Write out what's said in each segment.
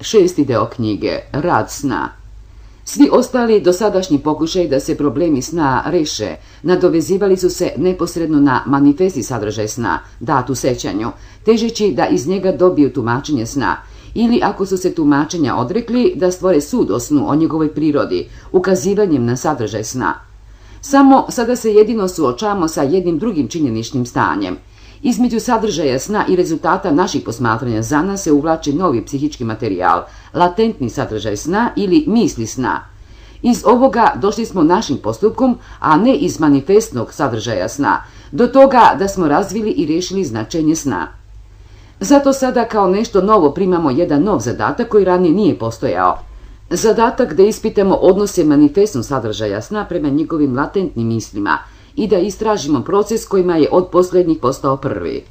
6. deo knjige, rad sna. Svi ostali dosadašnji pokušaj da se problemi sna reše nadovezivali su se neposredno na manifesti sadržaj sna, dat u sećanju, težeći da iz njega dobiju tumačenje sna, ili ako su se tumačenja odrekli, da stvore sud o snu, o njegovoj prirodi, ukazivanjem na sadržaj sna. Samo sada se jedino suočavamo sa jednim drugim činjeničnim stanjem. Između sadržaja sna i rezultata naših posmatranja za nas se uvlači novi psihički materijal, latentni sadržaj sna ili misli sna. Iz ovoga došli smo našim postupkom, a ne iz manifestnog sadržaja sna, do toga da smo razvili i riješili značenje sna. Zato sada kao nešto novo primamo jedan nov zadatak koji ranije nije postojao. Zadatak da ispitamo odnose manifestnog sadržaja sna prema njegovim latentnim mislima i da istražimo proces kojima je od posljednjih postao prvi.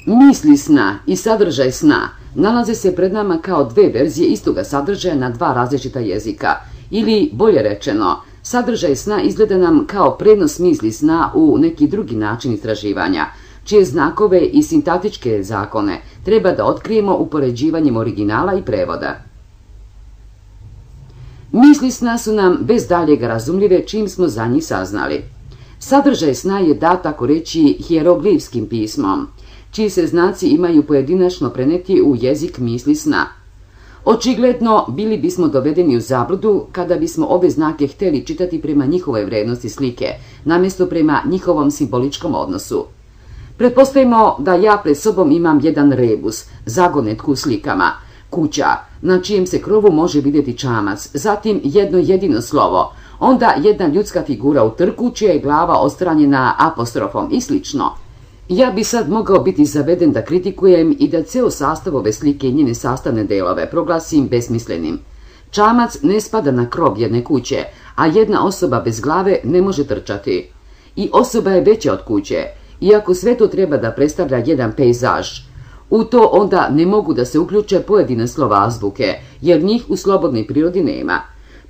Misli sna i sadržaj sna nalaze se pred nama kao dve verzije istoga sadržaja na dva različita jezika, ili bolje rečeno, sadržaj sna izgleda nam kao prenos misli sna u neki drugi način istraživanja, čije znakove i sintatičke zakone treba da otkrijemo upoređivanjem originala i prevoda. Misli sna su nam bez daljega razumljive čim smo za njih saznali. Sadržaj sna je dat, tako reći, hieroglifskim pismom, čiji se znaci imaju pojedinačno preneti u jezik misli sna. Očigledno bili bismo dovedeni u zabludu kada bismo ove znake hteli čitati prema njihovoj vrednosti slike, namjesto prema njihovom simboličkom odnosu. Pretpostavimo da ja pred sobom imam jedan rebus, zagonetku u slikama, kuća, na čijem se krovu može vidjeti čamac, zatim jedno jedino slovo, onda jedna ljudska figura u trku čija je glava odstranjena apostrofom i slično. Ja bi sad mogao biti zaveden da kritikujem i da ceo sastav ove slike i njene sastavne delove proglasim besmislenim. Čamac ne spada na krov jedne kuće, a jedna osoba bez glave ne može trčati. I osoba je veća od kuće, iako sve to treba da predstavlja jedan pejzaž. U to onda ne mogu da se uključe pojedine slova azbuke, jer njih u slobodnoj prirodi nema.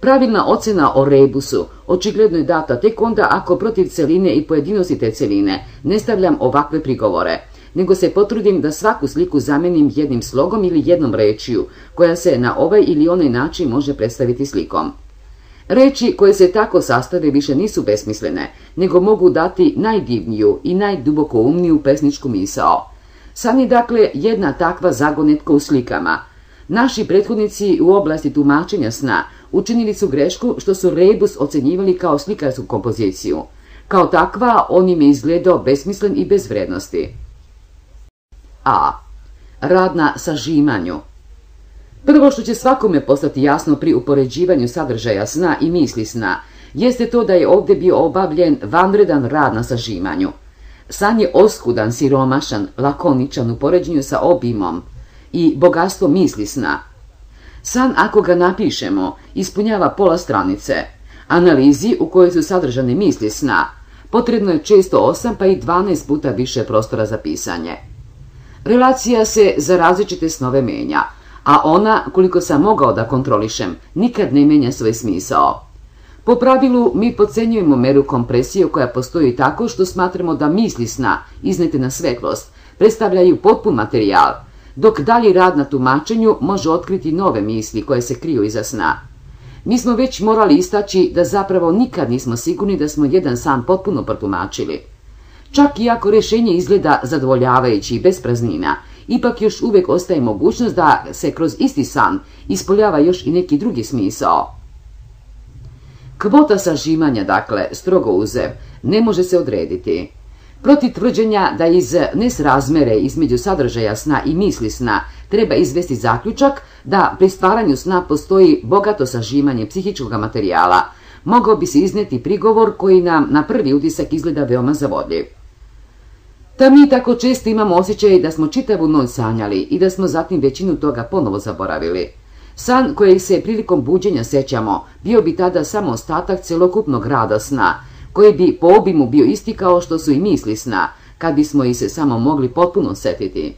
Pravilna ocena o rebusu očigledno je data tek onda ako protiv celine i pojedinosti te celine ne stavljam ovakve prigovore, nego se potrudim da svaku sliku zamenim jednim slogom ili jednom rečju, koja se na ovaj ili onaj način može predstaviti slikom. Reči koje se tako sastave više nisu besmislene, nego mogu dati najdivniju i najdubokoumniju pesničku misao. San je dakle jedna takva zagonetka u slikama. Naši prethodnici u oblasti tumačenja sna učinili su grešku što su rebus ocenjivali kao slikarsku kompoziciju. Kao takva on im je izgledao besmislen i bez vrednosti. A. Rad na sažimanju. Prvo što će svakome postati jasno pri upoređivanju sadržaja sna i misli sna, jeste to da je ovdje bio obavljen vanredan rad na sažimanju. San je oskudan, siromašan, lakoničan u poređenju sa obimom i bogatstvom misli sna. San, ako ga napišemo, ispunjava pola stranice. Analizi u kojoj su sadržane misli sna potrebno je često 8 pa i 12 puta više prostora za pisanje. Relacija se za različite snove menja, a ona, koliko sam mogao da kontrolišem, nikad ne menja svoj smisao. Po pravilu mi podcenjujemo meru kompresije koja postoji tako što smatramo da misli sna, iznete na svetlost, predstavljaju potpun materijal, dok dalji rad na tumačenju može otkriti nove misli koje se kriju iza sna. Mi smo već morali istaći da zapravo nikad nismo sigurni da smo jedan san potpuno protumačili. Čak i ako rješenje izgleda zadovoljavajući i bez praznina, ipak još uvijek ostaje mogućnost da se kroz isti san ispoljava još i neki drugi smisao. Kvota sažimanja, dakle, strogo uzev, ne može se odrediti. Protiv tvrđenja da iz nesrazmere između sadržaja sna i misli sna treba izvesti zaključak da pri stvaranju sna postoji bogato sažimanje psihičkog materijala, mogao bi se izneti prigovor koji nam na prvi utisak izgleda veoma zavodljiv. Da mi tako često imamo osjećaj da smo čitavu noć sanjali i da smo zatim većinu toga ponovo zaboravili. San kojeg se prilikom buđenja sećamo bio bi tada samo ostatak celokupnog rada sna, koji bi po obimu bio isti kao što su i misli sna, kad bismo ih se samo mogli potpuno setiti.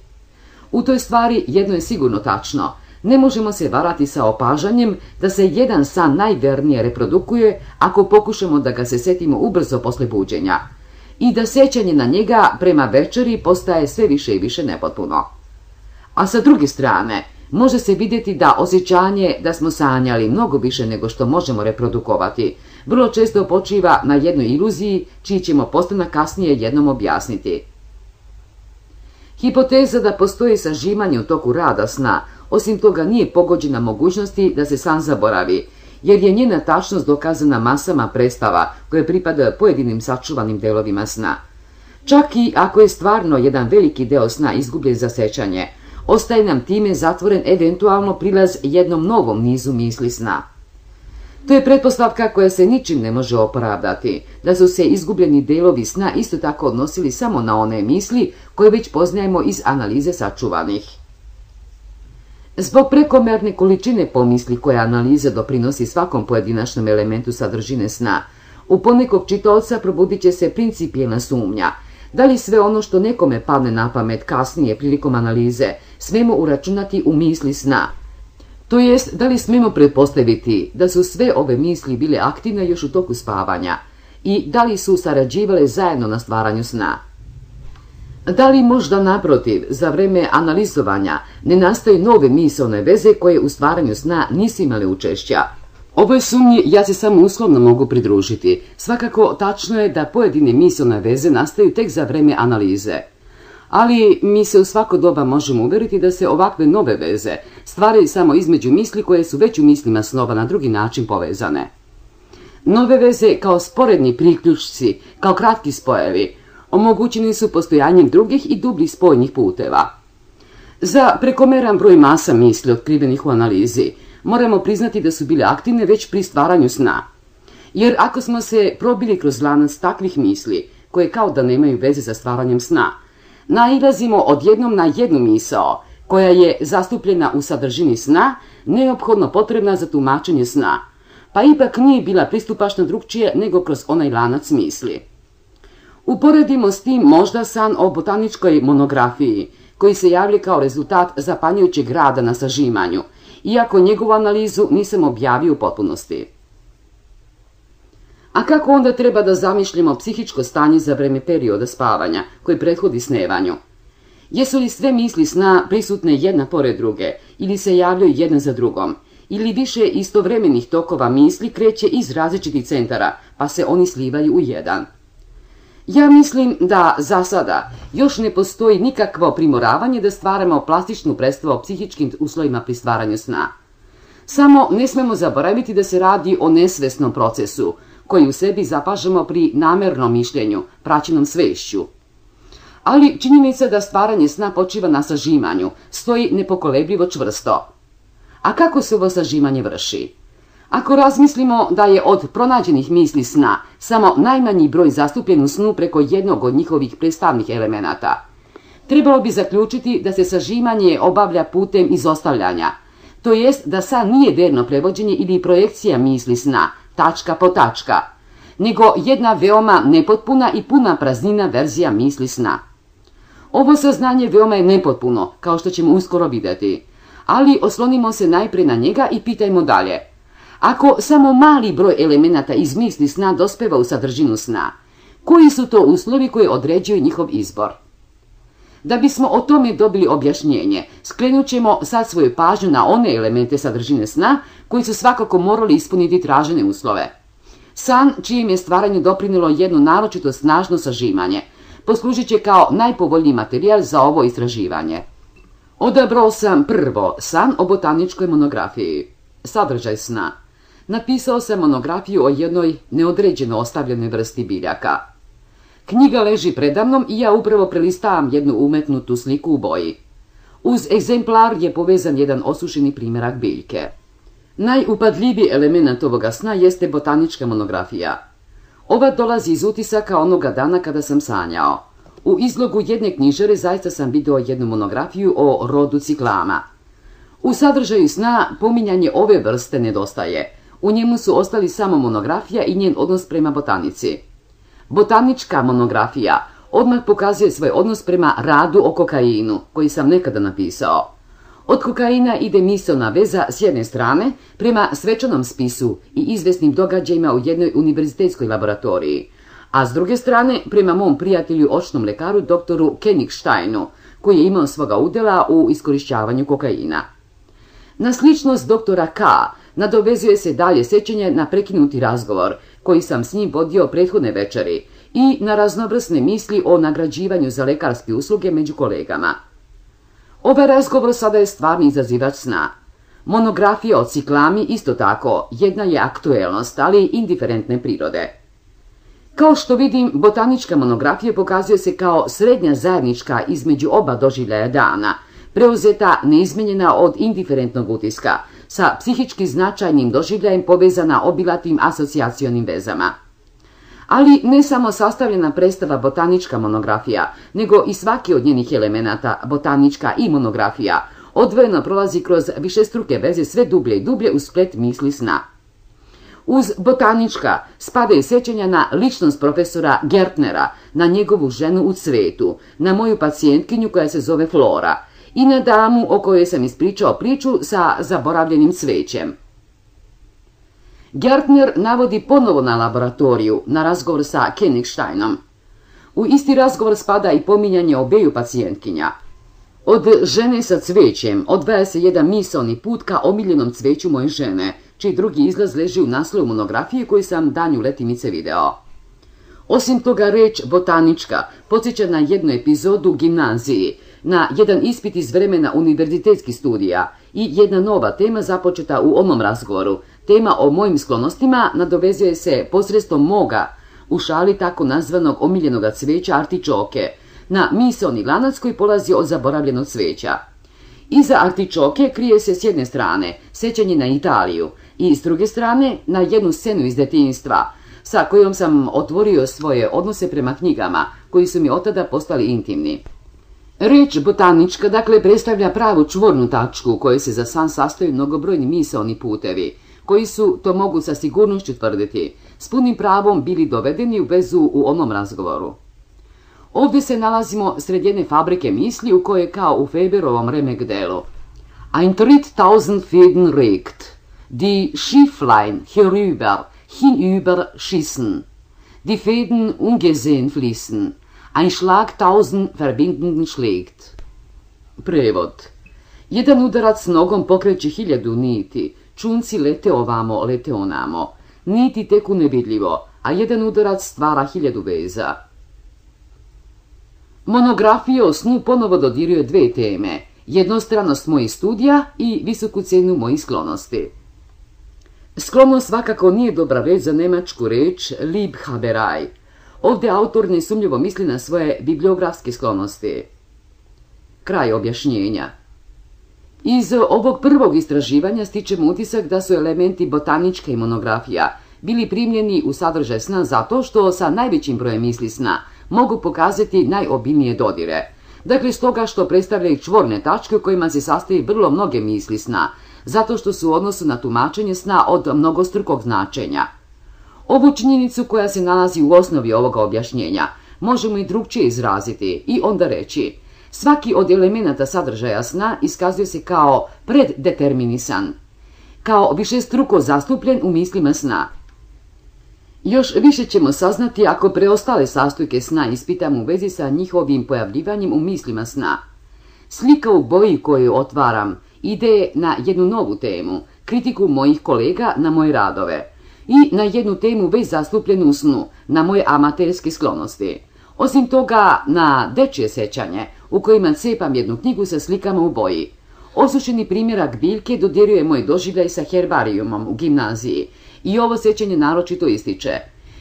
U toj stvari jedno je sigurno tačno, ne možemo se varati sa opažanjem da se jedan san najvernije reprodukuje ako pokušamo da ga se setimo ubrzo posle buđenja i da sećanje na njega prema večeri postaje sve više i više nepotpuno. A sa druge strane, može se vidjeti da osjećanje da smo sanjali mnogo više nego što možemo reprodukovati vrlo često počiva na jednoj iluziji čiji ćemo postanak kasnije jednom objasniti. Hipoteza da postoji sažimanje u toku rada sna, osim toga nije pogođena mogućnosti da se san zaboravi, jer je njena tačnost dokazana masama predstava koje pripada pojedinim sačuvanim delovima sna. Čak i ako je stvarno jedan veliki deo sna izgubljen za sećanje, ostaje nam time zatvoren eventualno prilaz jednom novom nizu misli sna. To je pretpostavka koja se ničim ne može opravdati, da su se izgubljeni delovi sna isto tako odnosili samo na one misli koje već poznajemo iz analize sačuvanih. Zbog prekomerne količine pomisli koje analiza doprinosi svakom pojedinačnom elementu sadržine sna, u ponekog čitaoca probudit će se principijelna sumnja, da li sve ono što nekome padne na pamet kasnije prilikom analize smemo uračunati u misli sna. To jest, da li smemo pretpostaviti da su sve ove misli bile aktivne još u toku spavanja i da li su sarađivale zajedno na stvaranju sna. Da li možda naprotiv, za vreme analizovanja ne nastaju nove misaone veze koje u stvaranju sna nisu imale učešća? Ovoj sumnji ja se samo uslovno mogu pridružiti. Svakako tačno je da pojedine misaone veze nastaju tek za vreme analize. Ali mi se u svako doba možemo uveriti da se ovakve nove veze stvaraju samo između misli koje su već u mislima snova na drugi način povezane. Nove veze kao sporedni priključci, kao kratki spojevi, omogućeni su postojanjem drugih i dubljih spojnih puteva. Za prekomeran broj masa misli otkrivenih u analizi moramo priznati da su bile aktivne već pri stvaranju sna. Jer ako smo se probili kroz lanac takvih misli, koje kao da nemaju veze sa stvaranjem sna, nailazimo odjednom na jednu misao, koja je zastupljena u sadržini sna, neophodno potrebna za tumačenje sna, pa ipak nije bila pristupačna drugčije nego kroz onaj lanac misli. Uporedimo s tim možda san o botaničkoj monografiji, koji se javlja kao rezultat zapanjujućeg rada na sažimanju, iako njegovu analizu nisam objavio u potpunosti. A kako onda treba da zamišljamo psihičko stanje za vreme perioda spavanja, koji prethodi snevanju? Jesu li sve misli sna prisutne jedna pored druge, ili se javljaju jedna za drugom, ili više istovremenih tokova misli kreće iz različitih centara, pa se oni slivaju u jedan? Ja mislim da za sada još ne postoji nikakvo primoravanje da stvaramo plastičnu predstavu o psihičkim uslovima pri stvaranju sna. Samo ne smemo zaboraviti da se radi o nesvesnom procesu, koji u sebi zapažamo pri namernom mišljenju, praćenom svešću. Ali činjenica da stvaranje sna počiva na sažimanju stoji nepokolebljivo čvrsto. A kako se ovo sažimanje vrši? Ako razmislimo da je od pronađenih misli sna samo najmanji broj zastupljen u snu preko jednog od njihovih predstavnih elemenata, trebalo bi zaključiti da se sažimanje obavlja putem izostavljanja, to jest da san nije verno prevođenje ili projekcija misli sna, tačka po tačka, nego jedna veoma nepotpuna i puna praznina verzija misli sna. Ovo saznanje veoma je nepotpuno, kao što ćemo uskoro vidjeti, ali oslonimo se najprije na njega i pitajmo dalje. Ako samo mali broj elemenata iz misli sna dospeva u sadržinu sna, koji su to uslovi koji određuju njihov izbor? Da bismo o tome dobili objašnjenje, skrenut ćemo sad svoju pažnju na one elemente sadržine sna koji su svakako morali ispuniti tražene uslove. San, čijem je stvaranju doprinilo jedno naročito snažno sažimanje, poslužit će kao najpovoljniji materijal za ovo istraživanje. Odabrao sam prvo san o botaničkoj monografiji. Sadržaj sna. Napisao sam monografiju o jednoj neodređeno ostavljenoj vrsti biljaka. Knjiga leži predamnom i ja upravo prelistavam jednu umetnutu sliku u boji. Uz egzemplar je povezan jedan osušeni primjerak biljke. Najupadljiviji element ovoga sna jeste botanička monografija. Ova dolazi iz utisaka onoga dana kada sam sanjao. U izlogu jedne knjižare zaista sam video jednu monografiju o rodu ciklama. U sadržaju sna pominjanje ove vrste nedostaje. U njemu su ostali samo monografija i njen odnos prema botanici. Botanička monografija odmah pokazuje svoj odnos prema radu o kokainu, koji sam nekada napisao. Od kokaina ide misaona veza s jedne strane prema svečanom spisu i izvesnim događajima u jednoj univerzitetskoj laboratoriji, a s druge strane prema mom prijatelju očnom lekaru doktoru Kenigsteinu, koji je imao svoga udjela u iskorišćavanju kokaina. Na sličnost doktora K nadovezuje se dalje sećanje na prekinuti razgovor koji sam s njim vodio prethodne večeri i na raznovrsne misli o nagrađivanju za lekarske usluge među kolegama. Ovaj razgovor sada je stvarni izazivač sna. Monografija o ciklami isto tako, jedna je aktuelnost, ali indiferentne prirode. Kao što vidim, botanička monografija pokazuje se kao srednja zajednička između oba doživljaja dana, preuzeta neizmenjena od indiferentnog utiska, sa psihički značajnim doživljajem povezana obilatim asocijacionim vezama. Ali ne samo sastavljena predstava botanička monografija, nego i svaki od njenih elemenata, botanička i monografija, odvojeno prolazi kroz višestruke veze sve dublje i dublje u splet misli sna. Uz botanička spadaju sećanja na ličnost profesora Gertnera, na njegovu ženu u cvetu, na moju pacijentkinju koja se zove Flora i na damu o kojoj sam ispričao priču sa zaboravljenim cvećem. Gertner navodi ponovo na laboratoriju, na razgovor sa Königsteinom. U isti razgovor spada i pominjanje obeju pacijentkinja. Od žene sa cvećem odvaja se jedan misaoni put ka omiljenom cveću moje žene, čiji drugi izlaz leži u naslovu monografije koju sam danju letimice video. Osim toga, reč botanička podsjeća na jednu epizodu u gimnaziji, na jedan ispit iz vremena univerzitetskih studija i jedna nova tema započeta u onom razgovoru. Tema o mojim sklonostima nadovezuje se posredstvom moga, u šali tako nazvanog omiljenoga cveća artičoke, na misaoni lanac koji polazi od zaboravljenog cveća. Iza artičoke krije se s jedne strane sećanje na Italiju i s druge strane na jednu scenu iz detinjstva, sa kojom sam otvorio svoje odnose prema knjigama, koji su mi otada postali intimni. Reč botanička dakle predstavlja pravu čvornu tačku u kojoj se za san sastoji mnogobrojni misaoni putevi, koji su, to mogu sa sigurnošću tvrditi, s punim pravom bili dovedeni u vezu u onom razgovoru. Ovdje se nalazimo sred jedne fabrike misli u kojoj kao u Feberovom Remek-delu. Ein Tritt-tausend Fäden regt, die Schifflein herüber, hinüber schissen, die Fäden ungesehen fließen, ein Schlag tausend verbindenden schlägt. Prevod. Jedan udarac nogom pokreće 1000 niti, čunci lete ovamo, lete onamo. Niti teku nevidljivo, a jedan udarac stvara 1000 veza. Monografija o snu ponovo dodiruje dve teme, jednostranost mojih studija i visoku cenu mojih sklonosti. Sklonost svakako nije dobra reč za nemačku reč Liebhaberei. Ovdje autor nesumnjivo misli na svoje bibliografske sklonosti. Kraj objašnjenja. Iz ovog prvog istraživanja stičemo utisak da su elementi botanička i monografija bili primljeni u sadržaj sna zato što sa najvećim brojem misli sna mogu pokazati najobilnije dodire. Dakle, stoga što predstavljaju čvorne tačke u kojima se sastoji vrlo mnoge misli sna, zato što su u odnosu na tumačenje sna od mnogostrukog značenja. Ovu činjenicu koja se nalazi u osnovi ovoga objašnjenja možemo i drugčije izraziti i onda reći: svaki od elemenata sadržaja sna iskazuje se kao preddeterminisan, kao višestruko zastupljen u mislima sna. Još više ćemo saznati ako preostale sastojke sna ispitamo u vezi sa njihovim pojavljivanjem u mislima sna. Slika u boji koju otvaram ide na jednu novu temu, kritiku mojih kolega na moje radove, i na jednu temu već zastupljenu u snu, na moje amaterske sklonosti. Osim toga, na dečje sećanje, u kojima cepam jednu knjigu sa slikama u boji. Osušeni primjerak biljke dodiruje moj doživljaj sa herbarijumom u gimnaziji i ovo sećanje naročito ističe.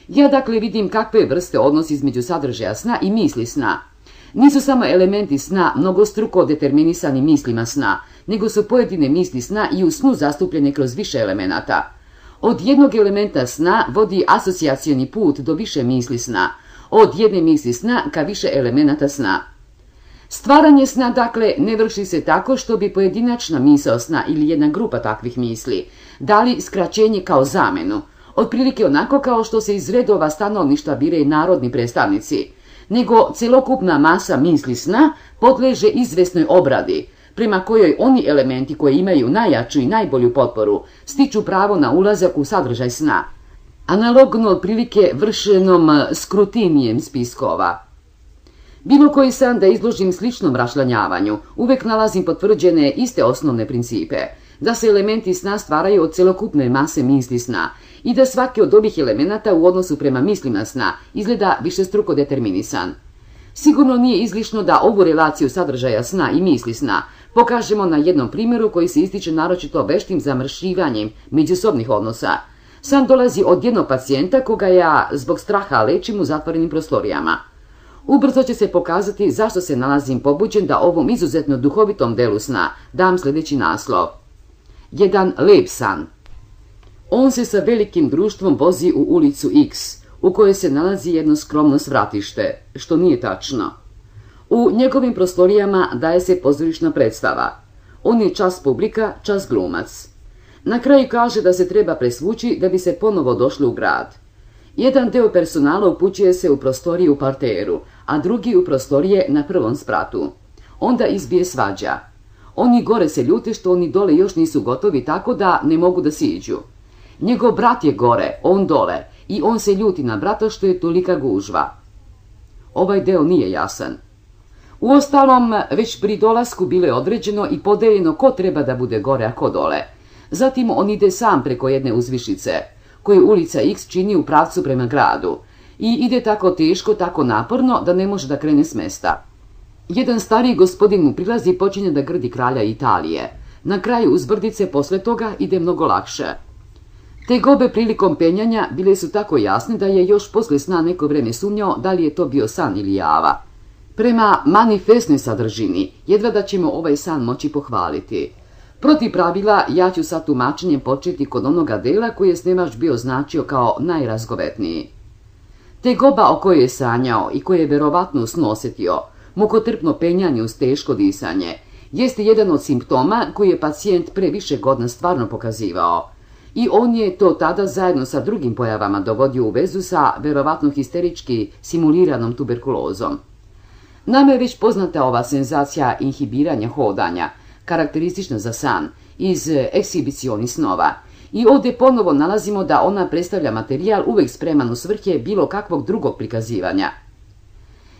Ja dakle vidim kakve vrste odnos između sadržaja sna i misli sna. Nisu samo elementi sna mnogostruko determinisani mislima sna, nego su pojedine misli sna i u snu zastupljene kroz više elemenata. Od jednog elementa sna vodi asocijacioni put do više misli sna, od jedne misli sna ka više elemenata sna. Stvaranje sna, dakle, ne vrši se tako što bi pojedinačna misao sna ili jedna grupa takvih misli dali skraćenje kao zamenu, otprilike onako kao što se iz redova stanovništva biraju narodni predstavnici, nego celokupna masa misli sna podleže izvesnoj obradi, prema kojoj oni elementi koji imaju najjaču i najbolju potporu stiču pravo na ulazak u sadržaj sna, analogno otprilike vršenom skrutinijem spiskova. Bilo koji san da izložim sličnom rašlanjavanju, uvek nalazim potvrđene iste osnovne principe. da se elementi sna stvaraju od celokupne mase misli sna i da svaki od ovih elemenata u odnosu prema mislima sna izgleda višestruko determinisan. Sigurno nije izlišno da ovu relaciju sadržaja sna i misli sna pokažemo na jednom primjeru koji se ističe naročito veštim zamršivanjem međusobnih odnosa. San dolazi od jednog pacijenta koga ja zbog straha lečim u zatvorenim prostorijama. Ubrzo će se pokazati zašto se nalazim pobuđen da ovom izuzetno duhovitom delu sna dam sljedeći naslov. Jedan lep san. On se sa velikim društvom vozi u ulicu X, u kojoj se nalazi jedno skromno svratište, što nije tačno. U njegovim prostorijama daje se pozorišna predstava. On je čas publika, čas glumac. Na kraju kaže da se treba presvući da bi se ponovo došli u grad. Jedan deo personala upućuje se u prostorije u parteru, a drugi u prostorije na prvom spratu. Onda izbije svađa. Oni gore se ljute što oni dole još nisu gotovi tako da ne mogu da siđu. Njegov brat je gore, on dole, i on se ljuti na brata što je tolika gužva. Ovaj deo nije jasan. Uostalom, već pri dolasku bilo je određeno i podeljeno ko treba da bude gore, a ko dole. Zatim on ide sam preko jedne uzvišice, koju ulica X čini u pravcu prema gradu, i ide tako teško, tako naporno da ne može da krene s mesta. Jedan stariji gospodin mu prilazi i počinje da grdi kralja Italije. Na kraju uzbrdice posle toga ide mnogo lakše. Te gobe prilikom penjanja bile su tako jasne da je još posle sna neko vreme sumnjao da li je to bio san ili java. Prema manifestnoj sadržini, jedva da ćemo ovaj san moći pohvaliti. Protiv pravila, ja ću sa tumačenjem početi kod onoga dela koji je snemač bio značio kao najrazgovetniji. Tegoba o kojoj je sanjao i koje je verovatno u snu osjetio, mukotrpno penjanje uz teško disanje, jeste jedan od simptoma koji je pacijent pre više godina stvarno pokazivao. I on je to tada zajedno sa drugim pojavama dovodio u vezu sa verovatno histerički simuliranom tuberkulozom. Nama je već poznata ova senzacija inhibiranja hodanja, karakteristična za san, iz ekshibicioni snova. I ovdje ponovo nalazimo da ona predstavlja materijal uvijek spreman u svrhe bilo kakvog drugog prikazivanja.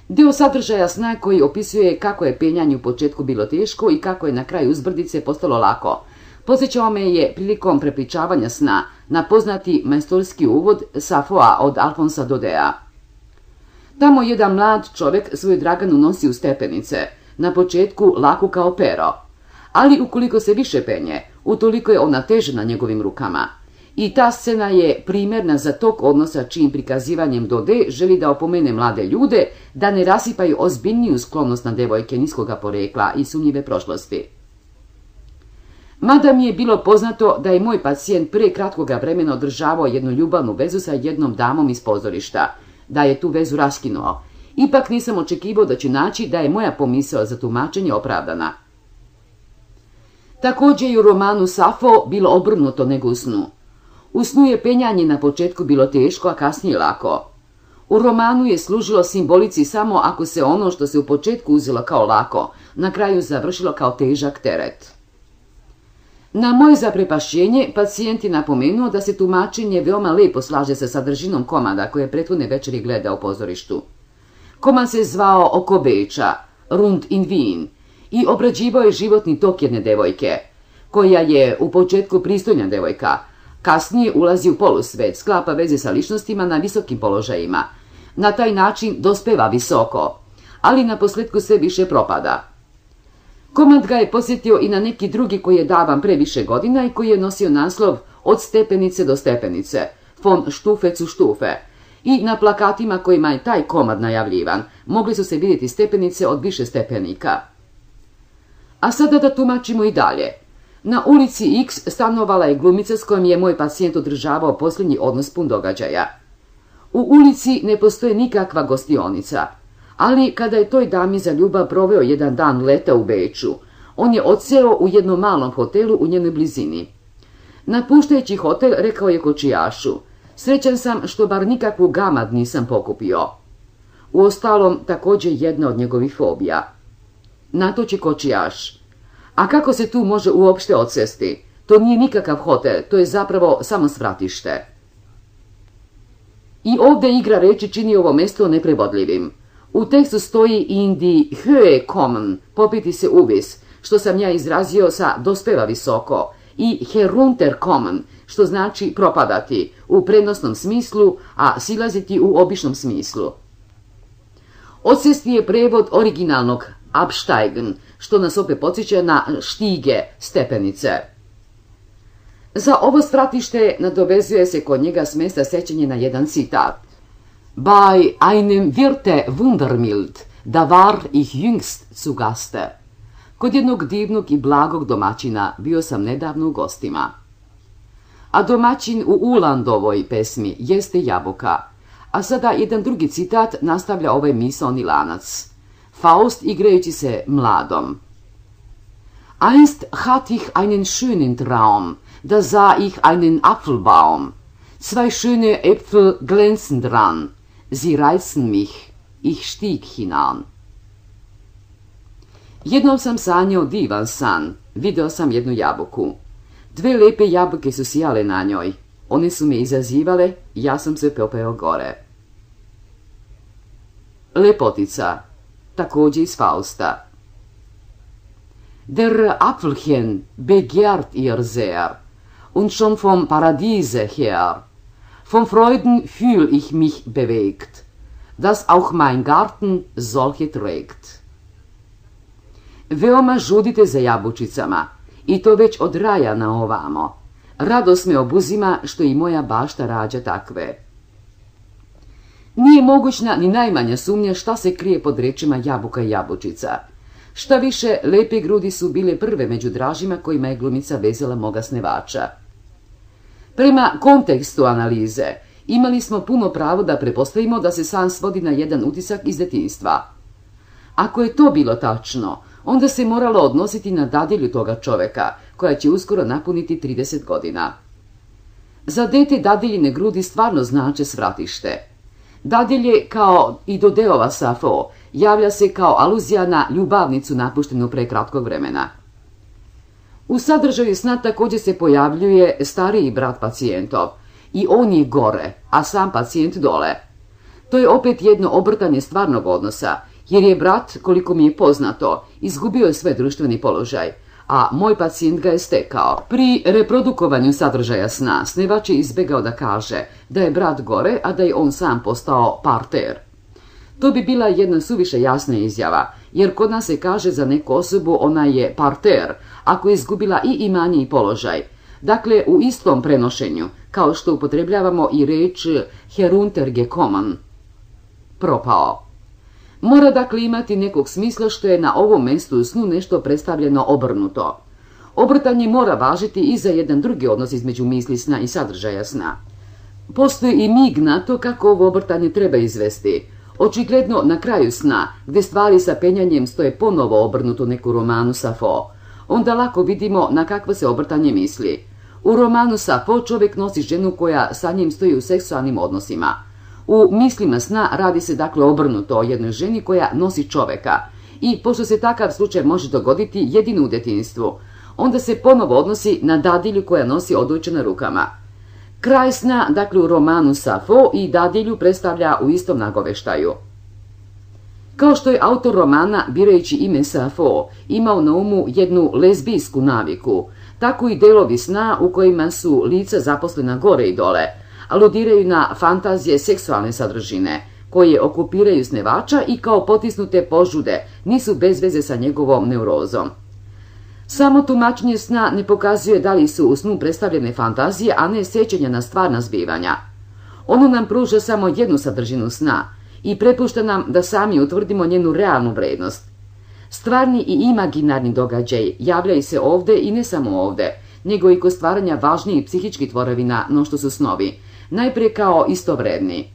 Deo sadržaja sna koji opisuje kako je penjanje u početku bilo teško i kako je na kraju uzbrdice postalo lako, podsjećao me je prilikom prepričavanja sna na poznati majstorski uvod Safoa od Alfonsa Dodea. Tamo jedan mlad čovjek svoju Draganu nosi u stepenice, na početku laku kao pero, ali ukoliko se više penje, utoliko je ona teže na njegovim rukama. I ta scena je primjerna za tog odnosa čijim prikazivanjem Dode želi da opomene mlade ljude da ne rasipaju ozbiljniju sklonost na devojke niskoga porekla i sumnjive prošlosti. Mada mi je bilo poznato da je moj pacijent pre kratkoga vremena održavao jednu ljubavnu vezu sa jednom damom iz pozorišta, da je tu vezu raskinuo, ipak nisam očekivao da ću naći da je moja pomisao za tumačenje opravdana. Također i u romanu Safo bilo obrnuto nego u snu. U snu je penjanje na početku bilo teško, a kasnije lako. U romanu je služilo simbolici samo ako se ono što se u početku uzelo kao lako, na kraju završilo kao težak teret. Na moje zaprepašćenje, pacijent je napomenuo da se tumačenje veoma lepo slaže sa sadržinom komada koje je prethodne večeri gledao u pozorištu. Komad se zvao Oko Beča, Rund in Wien, i obrađivao je životni tok jedne devojke, koja je u početku pristojna devojka, kasnije ulazi u polusvet, sklapa veze sa ličnostima na visokim položajima. Na taj način dospeva visoko, ali na posljedku sve više propada. Komad ga je posjetio i na neki drugi koji je davan pre više godina i koji je nosio naslov Od stepenice do stepenice, von Stufe zu Stufe. I na plakatima kojima je taj komad najavljivan, mogli su se vidjeti stepenice od više stepenika. A sada da tumačimo i dalje. Na ulici X stanovala je glumica s kojom je moj pacijent održavao posljednji odnos pun događaja. U ulici ne postoje nikakva gostionica, ali kada je toj dami za ljubav proveo jedan dan leta u Beču, on je odseo u jednom malom hotelu u njenoj blizini. Napuštajući hotel rekao je kočijašu, srećan sam što bar nikakvu gamad nisam pokupio. Uostalom također jedna od njegovih fobija. Na to će kočijaš. A kako se tu može uopšte odsesti? To nije nikakav hotel, to je zapravo samo svratište. I ovdje igra reči čini ovo mesto neprevodljivim. U tekstu stoji in die Höhe kommen, popiti se uvis, što sam ja izrazio sa dospeva visoko, i herunterkommen, što znači propadati u prenosnom smislu, a silaziti u običnom smislu. Odsesti je prevod originalnog absteigen, što nas opet podsjeća na štige, stepenice. Za ovo stratište nadovezuje se kod njega s mjesta sećanje na jedan citat. Bei einem Wirte Wundermild, da war ich jüngst zu Gaste. Kod jednog divnog i blagog domaćina bio sam nedavno u gostima. A domaćin u Ulandovoj pesmi jeste jabuka. A sada jedan drugi citat nastavlja ovaj misaoni lanac. Faust igrajući se mladom. Einst hat ich einen schönen Traum, da sah ich einen Apfelbaum. Zwei schöne Äpfel glänzen dran. Sie reizen mich, ich stieg hinan. Jednom sam sanjao divan san, video sam jednu jabuku. Dve lepe jabuke su sijale na njoj. One su me izazivale, ja sam se popeo gore. Lepotica, također iz Fausta. Der Apfelchen begehrt ihr sehr, und schon vom Paradiese her. Von Freuden fühl ich mich bewegt, dass auch mein Garten solche trägt. Veoma žudite za jabučicama, i to već od raja na ovamo. Radost me obuzima što i moja bašta rađa takve. Nije mogućna ni najmanja sumnja šta se krije pod rečima jabuka i jabučica. Šta više, lepe grudi su bile prve među dražima kojima je glumica vezala moga snevača. Prema kontekstu analize, imali smo puno pravo da prepostavimo da se san svodi na jedan utisak iz detinjstva. Ako je to bilo tačno, onda se moralo odnositi na dadilju toga čoveka, koja će uskoro napuniti 30 godina. Za dete dadiljine grudi stvarno znače svratište. Dadilje, kao i Dodeova Safo, javlja se kao aluzija na ljubavnicu napuštenu pre kratkog vremena. U sadržaju sna također se pojavljuje stariji brat pacijentov i on je gore, a sam pacijent dole. To je opet jedno obrtanje stvarnog odnosa, jer je brat, koliko mi je poznato, izgubio svoj društveni položaj, a moj pacijent ga je stekao. Pri reprodukovanju sadržaja sna snevač je izbegao da kaže da je brat gore, a da je on sam postao parter. To bi bila jedna suviše jasna izjava, jer kod nas se kaže za neku osobu ona je parter, ako je izgubila i imanje i položaj. Dakle, u istom prenošenju, kao što upotrebljavamo i reč heruntergekommen, propao. Mora dakle imati nekog smisla što je na ovom mjestu u snu nešto predstavljeno obrnuto. Obrtanje mora važiti i za jedan drugi odnos između misli sna i sadržaja sna. Postoji i mig na to kako ovo obrtanje treba izvesti. Očigledno na kraju sna, gdje stvari sa penjanjem stoje ponovo obrnuto neku romanu Safo, onda lako vidimo na kakvo se obrtanje misli. U romanu Safo čovjek nosi ženu koja sa njim stoji u seksualnim odnosima. U mislima sna radi se dakle obrnuto o jednoj ženi koja nosi čovjeka i pošto se takav slučaj može dogoditi jedino u djetinjstvu, onda se ponovo odnosi na dadilju koja nosi odojče na rukama. Kraj sna, dakle u romanu Safo, i dadilju predstavlja u istom nagoveštaju. Kao što je autor romana, birajući ime Safo, imao na umu jednu lezbijsku naviku, tako i delovi sna u kojima su lica zaposlena gore i dole, aludiraju na fantazije seksualne sadržine, koje okupiraju snevača i kao potisnute požude nisu bez veze sa njegovom neurozom. Samo tumačenje sna ne pokazuje da li su u snu predstavljene fantazije, a ne sjećanja na stvarna zbivanja. Ono nam pruža samo jednu sadržinu sna i prepušta nam da sami utvrdimo njenu realnu vrednost. Stvarni i imaginarni događaj javljaju se ovdje i ne samo ovdje, nego i kod stvaranja važnijih psihičkih tvorevina no što su snovi, najprije kao istovredni.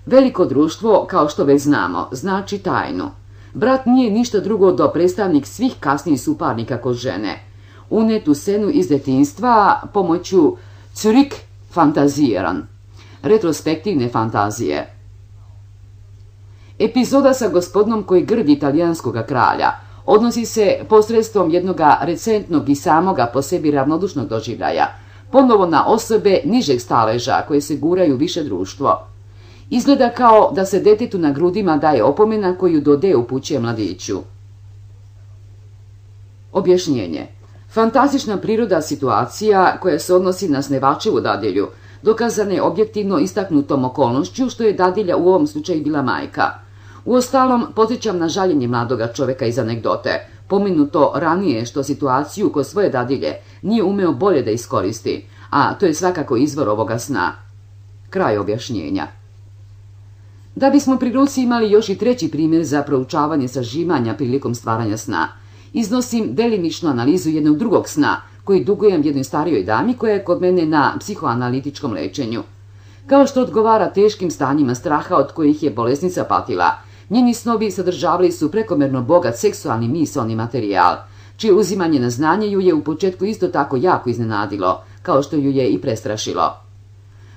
Veliko društvo, kao što već znamo, znači tajnu. Brat nije ništa drugo do predstavnik svih kasnijih suparnika kod žene. Unet u scenu iz detinjstva pomoću Zurück fantaziran, retrospektivne fantazije. Epizoda sa gospodinom koji grdi italijanskog kralja odnosi se posredstvom jednoga recentnog i samoga po sebi ravnodušnog doživljaja, ponovo na osobe nižeg staleža koje se guraju više društvo. Izgleda kao da se detetu na grudima daje opomena koju Dode upućuje mladiću. Objašnjenje. Fantastična priroda situacija koja se odnosi na snevačevu dadilju dokazana je objektivno istaknutom okolnošću što je dadilja u ovom slučaju bila majka. Uostalom, podsjećam na žaljenje mladoga čoveka iz anegdote, pomenuto ranije što situaciju kod svoje dadilje nije umeo bolje da iskoristi, a to je svakako izvor ovoga sna. Kraj objašnjenja. Da bismo pri ruci imali još i treći primjer za proučavanje sažimanja prilikom stvaranja sna, iznosim delimičnu analizu jednog drugog sna, koji dugujem jednoj starijoj dami koja je kod mene na psihoanalitičkom lečenju. Kao što odgovara teškim stanjima straha od kojih je bolesnica patila, njeni snovi sadržavali su prekomerno bogat seksualni misaoni materijal, čije uzimanje na znanje ju je u početku isto tako jako iznenadilo, kao što ju je i prestrašilo.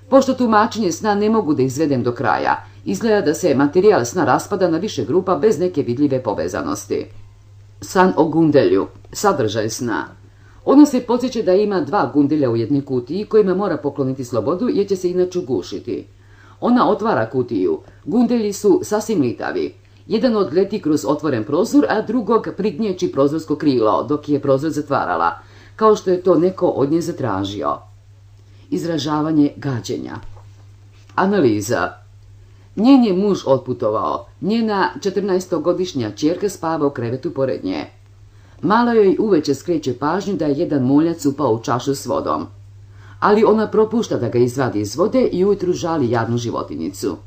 Pošto tumačenje sna ne mogu da izvedem do kraja, izgleda da se materijal sna raspada na više grupa bez neke vidljive povezanosti. San o Gundelju, sadržaj sna. Ona se podsjeća da ima 2 gundelja u jednoj kutiji kojima mora pokloniti slobodu jer će se inače ugušiti. Ona otvara kutiju. Gundelji su sasvim litavi. Jedan odleti kroz otvoren prozor, a drugog prignječi prozorsko krilo dok je prozor zatvarala, kao što je to neko od nje zatražio. Izražavanje gađenja. Analiza. Njen je muž otputovao. Njena 14-godišnja ćerka spava u krevetu pored nje. Mala joj uveče skreće pažnju da je jedan muljac upao u čašu s vodom. Ali ona propušta da ga izvadi iz vode i ujutru žali jadnu životinicu.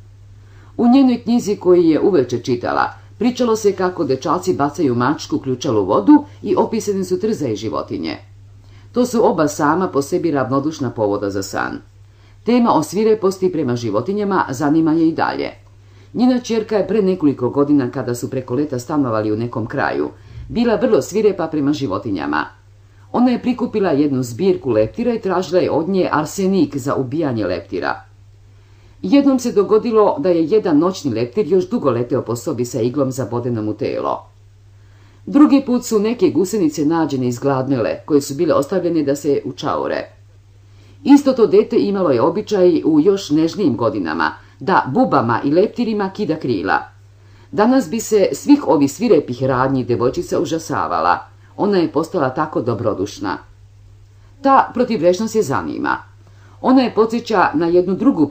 U njenoj knjizi koju je uveče čitala, pričalo se kako dečaci bacaju mačku ključalu u vodu i opisane su trzaje životinje. To su oba sama po sebi ravnodušna povoda za san. Tema o svireposti prema životinjama zanima je i dalje. Njena ćerka je pre nekoliko godina, kada su preko leta stanovali u nekom kraju, bila vrlo svirepa prema životinjama. Ona je prikupila jednu zbirku leptira i tražila je od nje arsenik za ubijanje leptira. Jednom se dogodilo da je jedan noćni leptir još dugo leteo po sobi sa iglom zabodenom u telo. Drugi put su neke gusenice nađene izgladnele, koje su bile ostavljene da se učaure. Isto to dete imalo je običaj u još nežnijim godinama da bubama i leptirima kida krila. Danas bi se svih ovih svirepih radnji devojčica užasavala. Ona je postala tako dobrodušna. Ta protivrečnost je zanima. Ona je podsjeća na jednu drugu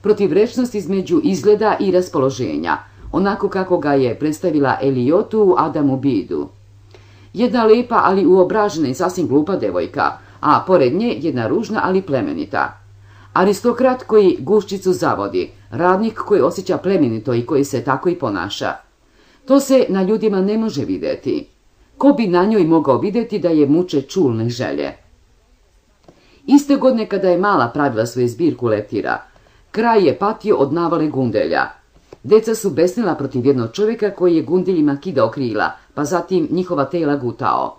protivrečnost između izgleda i raspoloženja, onako kako ga je predstavila Eliotu u Adamu Bidu. Jedna lepa, ali uobražena i sasvim glupa devojka, a pored nje jedna ružna, ali plemenita. Aristokrat koji guščicu zavodi, radnik koji osjeća plemenito i koji se tako i ponaša. To se na ljudima ne može vidjeti. Ko bi na njoj mogao vidjeti da je muče čulne želje? Iste godine kada je mala pravila svoju zbirku leptira, kraj je patio od navale gundelja. Deca su besnila protiv jednog čovjeka koji je gundeljima kidao krila, pa zatim njihova tela gutao.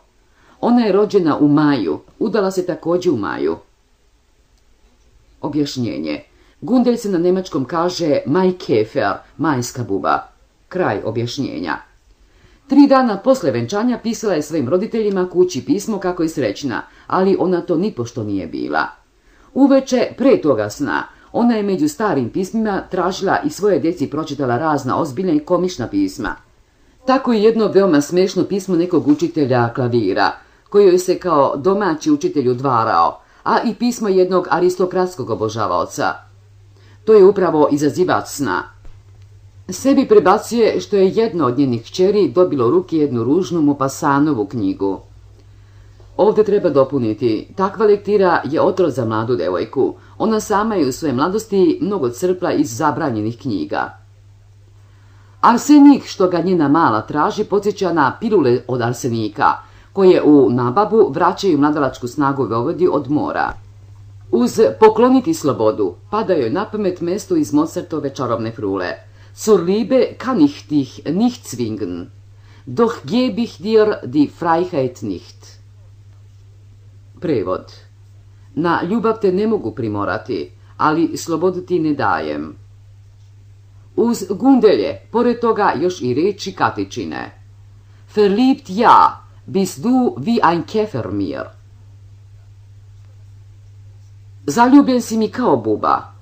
Ona je rođena u maju, udala se također u maju. Objašnjenje. Gundelj se na nemačkom kaže Maikäfer, majska buba. Kraj objašnjenja. 3 dana posle venčanja pisala je svojim roditeljima kući pismo kako je srećna, ali ona to nipošto nije bila. Uveče pre toga sna, ona je među starim pismima tražila i svoje djeci pročitala razna ozbiljna i komična pisma. Tako je jedno veoma smešno pismo nekog učitelja klavira, koji joj se kao domaći učitelj udvarao, a i pismo jednog aristokratskog obožavaoca. To je upravo izazivač sna. Sebi prebacuje što je jedna od njenih kćeri dobilo u ruke jednu ružnu Maupassanovu knjigu. Ovdje treba dopuniti, takva lektira je otrov za mladu devojku. Ona sama je u svoje mladosti mnogo crpla iz zabranjenih knjiga. Arsenik što ga njena mala traži podsjeća na pilule od arsenika, koje u nababu vraćaju mladalačku snagu Vojvodi od mora. Uz pokloniti slobodu pada joj na pamet mesto iz Mozartove čarobne frule. Zur Liebe kann ich dich nicht zwingen, doch gebe ich dir die Freiheit nicht. Prevod. Na ljubav te ne mogu primorati, ali slobodu ti ne dajem. Uz gundelje, pored toga još i reči katičine. Verliebt ja, bist du wie ein Käfer mir. Zaljubljen si mi kao buba.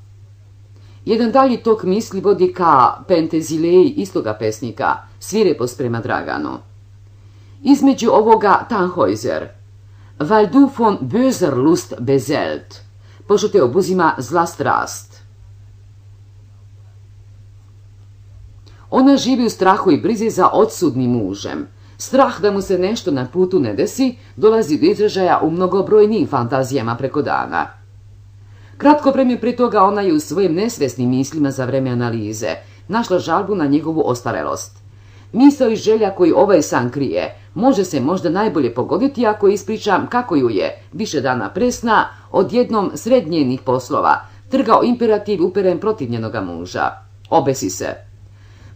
Jedan dalji tok misli vodi ka Pentezileji istoga pesnika, svirepost prema Draganu. Između ovoga Tannhäuser, Weil du von böser Lust beseelt, pošto te obuzima zla strast. Ona živi u strahu i brizi za odsudnim mužem. Strah da mu se nešto na putu ne desi dolazi do izražaja u mnogobrojnijim fantazijama preko dana. Kratko vreme prije toga ona je u svojim nesvesnim mislima za vreme analize našla žalbu na njegovu ostarelost. Misao i želja koju ovaj san krije može se možda najbolje pogoditi ako ispričam kako ju je, više dana presna, odjednom sred njenih poslova, trgao imperativ uperen protiv njenoga muža. Obesi se.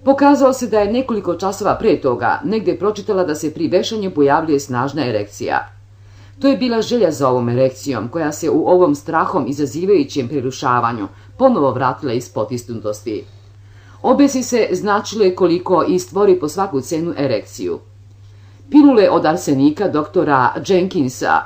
Pokazao se da je nekoliko časova prije toga negdje pročitala da se pri vešanju pojavljuje snažna erekcija. To je bila želja za ovom erekcijom, koja se u ovom strahom izazivajućem prerušavanju ponovo vratila iz potisnutosti. Obesi se značilo je koliko i stvori po svaku cenu erekciju. Pilule od arsenika doktora Jenkinsa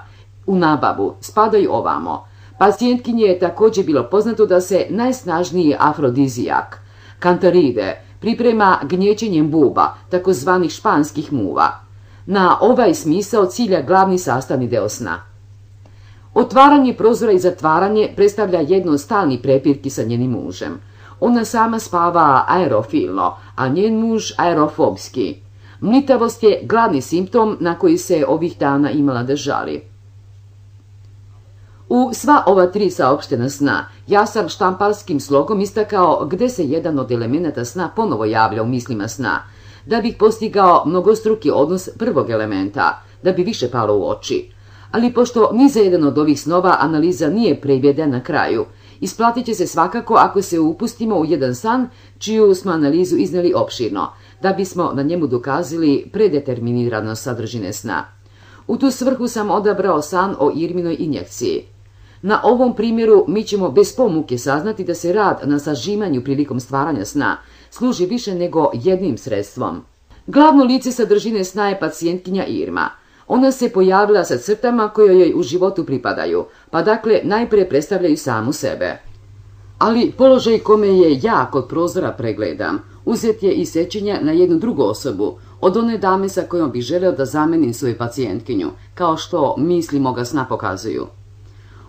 u nabavu spadaju ovamo. Pacijentkinje je također bilo poznato da se najsnažniji afrodizijak, kantaride, priprema gnječenjem buba, takozvanih španskih muva. Na ovaj smisao cilja glavni sastavni deo sna. Otvaranje prozora i zatvaranje predstavlja jedno od stalnih prepirki sa njenim mužem. Ona sama spava aerofilno, a njen muž aerofobski. Mlitavost je glavni simptom na koji se ovih dana imala da žali. U sva ova tri saopštena sna ja sam štamparskim slogom istakao gde se jedan od elemenata sna ponovo javlja u mislima sna, da bih postigao mnogostruki odnos prvog elementa, da bi više palo u oči. Ali pošto ni za jedan od ovih snova analiza nije prevedena na kraju, isplatit će se svakako ako se upustimo u jedan san čiju smo analizu izneli opširno, da bismo na njemu dokazali predeterminiranost sadržine sna. U tu svrhu sam odabrao san o Irminoj injekciji. Na ovom primjeru mi ćemo bez pomuke saznati da se rad na sažimanju prilikom stvaranja sna služi više nego jednim sredstvom. Glavno lice sadržine sna je pacijentkinja Irma. Ona se pojavila sa crtama koje joj u životu pripadaju, pa dakle najprije predstavljaju samu sebe. Ali položaj kome je ja kod prozora pregledam, uzet je i sećenja na jednu drugu osobu, od one dame sa kojom bih želeo da zamenim svoju pacijentkinju, kao što misli moga sna pokazuju.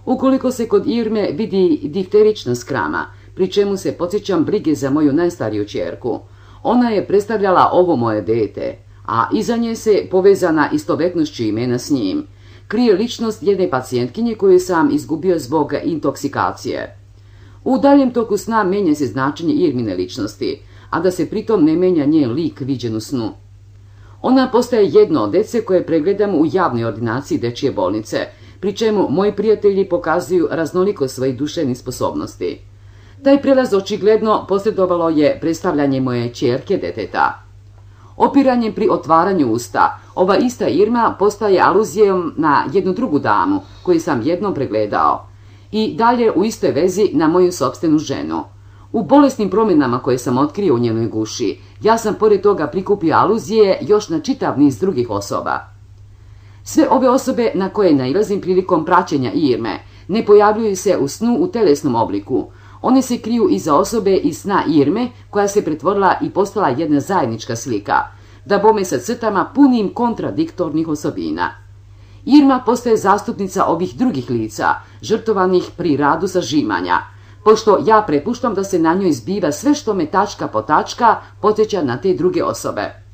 Ukoliko se kod Irme vidi difterična skrama, pri čemu se podsjećam brige za moju najstariju ćerku, ona je predstavljala ovo moje dete, a iza nje se, povezana istovetnošću imena s njim, krije ličnost jedne pacijentkinje koju sam izgubio zbog intoksikacije. U daljem toku sna menja se značenje Irmine ličnosti, a da se pritom ne menja njen lik viđen u snu. Ona postaje jedno od dece koje pregledamo u javnoj ordinaciji dečije bolnice, pri čemu moji prijatelji pokazuju raznoliko svojih duševnih sposobnosti. Taj prelaz očigledno posredovalo je predstavljanje moje ćerke deteta. Opiranjem pri otvaranju usta, ova ista Irma postaje aluzijom na jednu drugu damu koju sam jednom pregledao i dalje u istoj vezi na moju sopstvenu ženu. U bolesnim promjenama koje sam otkrio u njenoj guši, ja sam pored toga prikupio aluzije još na čitav niz drugih osoba. Sve ove osobe na koje nailazim prilikom praćenja Irme ne pojavljuju se u snu u telesnom obliku. One se kriju iza osobe iz sna Irme koja se pretvorila i postala jedna zajednička slika, da bome sa crtama punim kontradiktornih osobina. Irma postaje zastupnica ovih drugih lica, žrtovanih pri radu sažimanja, pošto ja prepuštam da se na njoj zbiva sve što me tačka po tačka podsjeća na te druge osobe.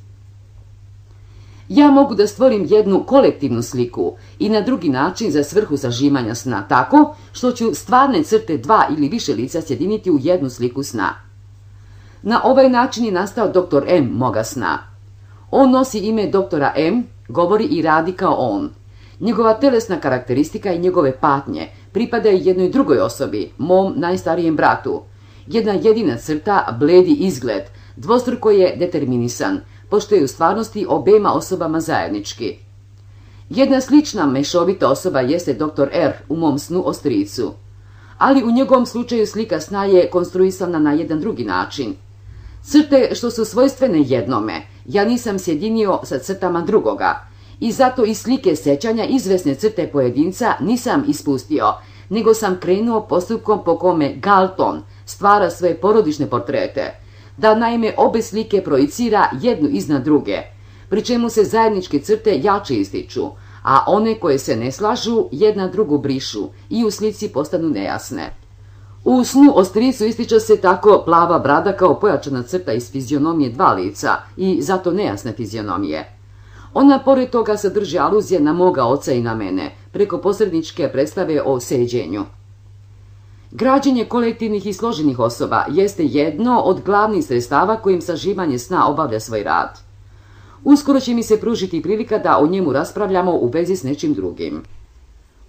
Ja mogu da stvorim jednu kolektivnu sliku i na drugi način za svrhu sažimanja sna tako što ću stvarne crte dva ili više lica sjediniti u jednu sliku sna. Na ovaj način je nastao dr. M moga sna. On nosi ime doktora M, govori i radi kao on. Njegova telesna karakteristika i njegove patnje pripadaju jednoj drugoj osobi, mom najstarijem bratu. Jedna jedina crta, bledi izgled, dvostruko je determinisan, pošto je u stvarnosti obema osobama zajednički. Jedna slična mešovita osoba jeste dr. R u mom snu o stricu, ali u njegovom slučaju slika sna je konstruisana na jedan drugi način. Crte što su svojstvene jednome, ja nisam sjedinio sa crtama drugoga i zato iz slike sećanja izvesne crte pojedinca nisam ispustio, nego sam krenuo postupkom po kome Galton stvara svoje porodične portrete, da naime obe slike projicira jednu iznad druge, pri čemu se zajedničke crte jače ističu, a one koje se ne slažu jedna drugu brišu i u slici postanu nejasne. U snu o stricu ističe se tako plava brada kao pojačana crta iz fizionomije dva lica i zato nejasne fizionomije. Ona pored toga sadrži aluzije na moga oca i na mene, preko posredničke predstave o seđenju. Građenje kolektivnih i složenih osoba jeste jedno od glavnih sredstava kojim saživanje sna obavlja svoj rad. Uskoro će mi se pružiti prilika da o njemu raspravljamo u vezi s nečim drugim.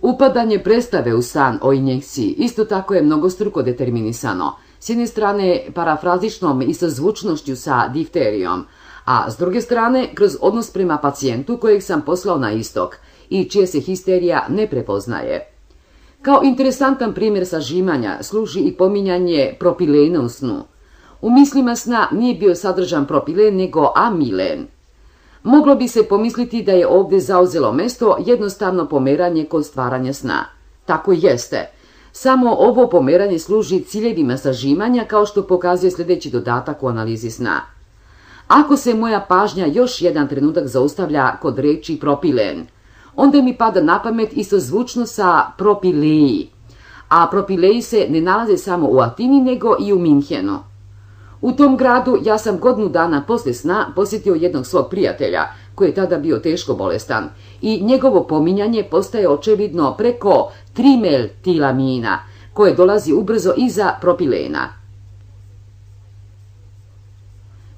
Upadanje predstave u san o injekciji isto tako je mnogostruko determinisano, s jedne strane parafrazičnom istozvučnošću sa difterijom, a s druge strane kroz odnos prema pacijentu kojeg sam poslao na istok i čije se histerija ne prepoznaje. Kao interesantan primjer sažimanja služi i pominjanje propilena u snu. U mislima sna nije bio sadržan propilen nego amilen. Moglo bi se pomisliti da je ovdje zauzelo mesto jednostavno pomeranje kod stvaranja sna. Tako jeste. Samo ovo pomeranje služi ciljevima sažimanja kao što pokazuje sljedeći dodatak u analizi sna. Ako se moja pažnja još jedan trenutak zaustavlja kod reči propilen, onda mi pada na pamet istozvučno sa propileji, a propileji se ne nalaze samo u Atini nego i u Minhenu. U tom gradu ja sam godinu dana poslije sna posjetio jednog svog prijatelja, koji je tada bio teško bolestan, i njegovo pominjanje postaje očevidno preko trimeltilamina, koje dolazi ubrzo iza propilena.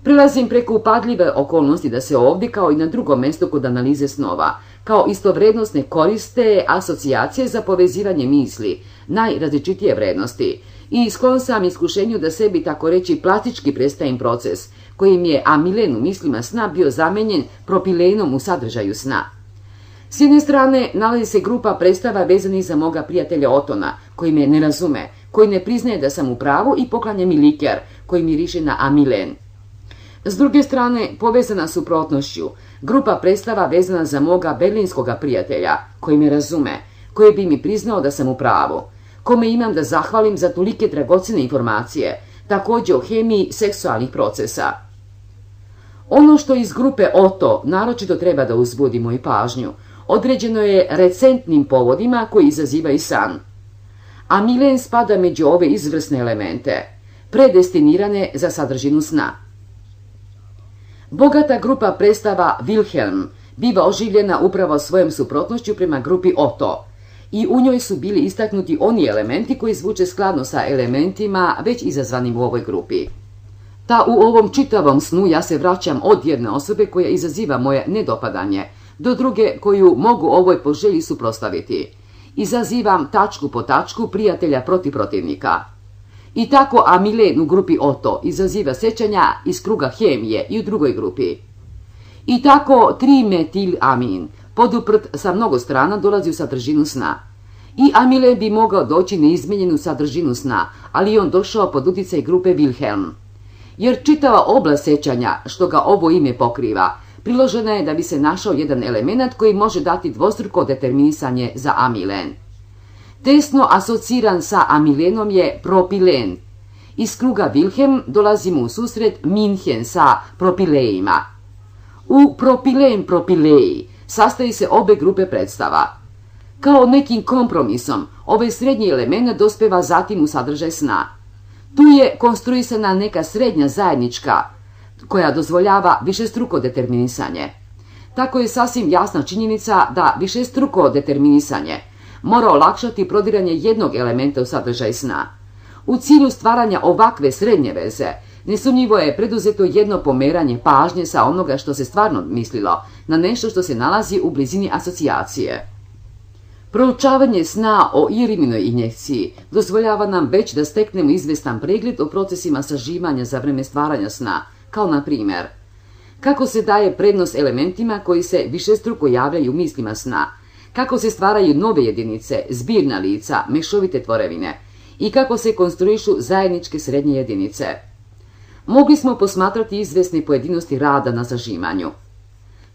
Prelazim preko upadljive okolnosti da se ovdje, kao i na drugom mjestu kod analize snova, kao istovrednosne koriste asocijacije za povezivanje misli, najrazličitije vrednosti, i sklon sam iskušenju da sebi tako reći plastički predstavim proces, kojim je amilen u mislima sna bio zamenjen propilenom u sadržaju sna. S jedne strane nalazi se grupa predstava vezanih za moga prijatelja Otona, koji me ne razume, koji ne priznaje da sam u pravu i poklanja mi liker, koji miriše na amilen. S druge strane, povezana suprotnošću, grupa predstava vezana za moga berlinskoga prijatelja, koji me razume, koji bi mi priznao da sam u pravu, kome imam da zahvalim za tolike dragocjene informacije, također o hemiji seksualnih procesa. Ono što iz grupe Oto naročito treba da uzbudi moju pažnju, određeno je recentnim povodima koji izazivaju san. Amilen spada među ove izvrsne elemente, predestinirane za sadržinu sna. Bogata grupa predstava Wilhelm biva oživljena upravo svojom suprotnošću prema grupi Oto i u njoj su bili istaknuti oni elementi koji zvuče skladno sa elementima već izazvanim u ovoj grupi. Ta u ovom čitavom snu ja se vraćam od jedne osobe koja izaziva moje nedopadanje do druge koju mogu ovoj po želji suprotstaviti. Izazivam tačku po tačku prijatelja protiv protivnika. I tako amilen u grupi Oto izaziva sjećanja iz kruga hemije i u drugoj grupi. I tako trimetilamin poduprt sa mnogo strana dolazi u sadržinu sna. I amilen bi mogao doći neizmijenjen u sadržinu sna, ali je on došao pod utjecaj grupe Wilhelm. Jer čitava oblast sjećanja, što ga ovo ime pokriva, priložena je da bi se našao jedan element koji može dati dvostruko determinisanje za amilen. Tesno asociran sa amilenom je propilen. Iz kruga Wilhelm dolazimo u susret Minhen sa propilejima. U propileji sastoji se obe grupe predstava. Kao nekim kompromisom, ovaj srednji element dospeva zatim u sadržaj sna. Tu je konstruisana neka srednja zajednička, koja dozvoljava višestruko determinisanje. Tako je sasvim jasna činjenica da višestruko determinisanje mora olakšati prodiranje jednog elementa u sadržaj sna. U cilju stvaranja ovakve srednje veze, nesumnjivo je preduzeto jedno pomeranje pažnje sa onoga što se stvarno mislilo na nešto što se nalazi u blizini asocijacije. Proučavanje sna o iriminoj injekciji dozvoljava nam već da steknemo izvestan pregled o procesima saživanja za vreme stvaranja sna, kao na primjer, kako se daje prednost elementima koji se višestruko javljaju u mislima sna, kako se stvaraju nove jedinice, zbirna lica, mešovite tvorevine i kako se konstruišu zajedničke srednje jedinice. Mogli smo posmatrati izvesne pojedinosti rada na sažimanju.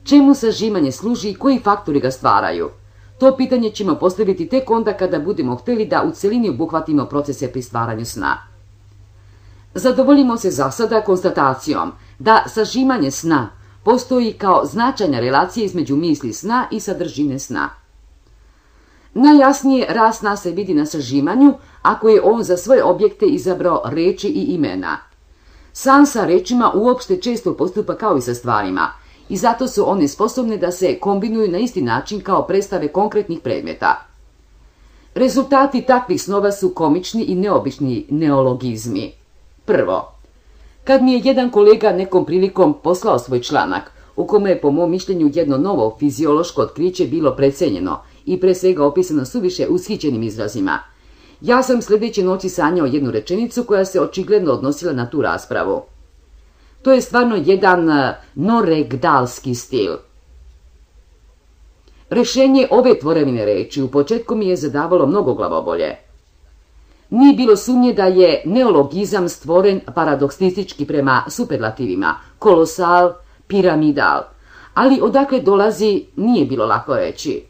Čemu sažimanje služi i koji faktori ga stvaraju? To pitanje ćemo postaviti tek onda kada budemo htjeli da u celini obuhvatimo procese pri stvaranju sna. Zadovoljimo se za sada konstatacijom da sažimanje sna postoji kao značajna relacija između misli sna i sadržine sna. Najjasnije rast sna se vidi na sažimanju, ako je on za svoje objekte izabrao reči i imena. San sa rečima uopšte često postupa kao i sa stvarima, i zato su one sposobne da se kombinuju na isti način kao predstave konkretnih predmeta. Rezultati takvih snova su komični i neobični neologizmi. Prvo, kad mi je jedan kolega nekom prilikom poslao svoj članak, u kome je po mom mišljenju jedno novo fiziološko otkriće bilo precenjeno i pre svega opisano suviše ushićenim izrazima, ja sam sljedeće noći sanjao jednu rečenicu koja se očigledno odnosila na tu raspravu. To je stvarno jedan noregdalski stil. Rešenje ove tvorevine reči u početku mi je zadavalo mnogo glavobolje. Nije bilo sumnje da je neologizam stvoren paradoksistički prema superlativima, kolosal, piramidal, ali odakle dolazi nije bilo lako reći.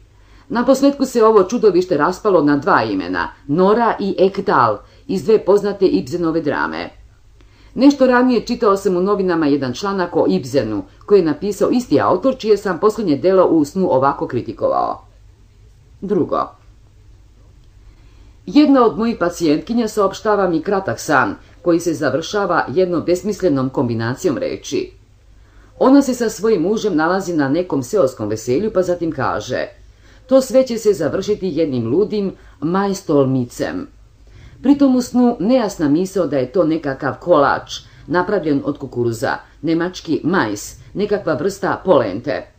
Naposletku se ovo čudovište raspalo na dva imena, Nora i Ekdal, iz dve poznate Ibsenove drame. Nešto ranije čitao sam u novinama jedan članak o Ibsenu, koji je napisao isti autor, čije sam posljednje delo u snu ovako kritikovao. Drugo. Jedna od mojih pacijentkinja saopštava mi kratak san, koji se završava jednom besmislenom kombinacijom reči. Ona se sa svojim mužem nalazi na nekom seoskom veselju, pa zatim kaže: to sve će se završiti jednim ludim majstolmicem. Pritom u snu nejasna misao da je to nekakav kolač, napravljen od kukuruza, nemački majs, nekakva vrsta polente.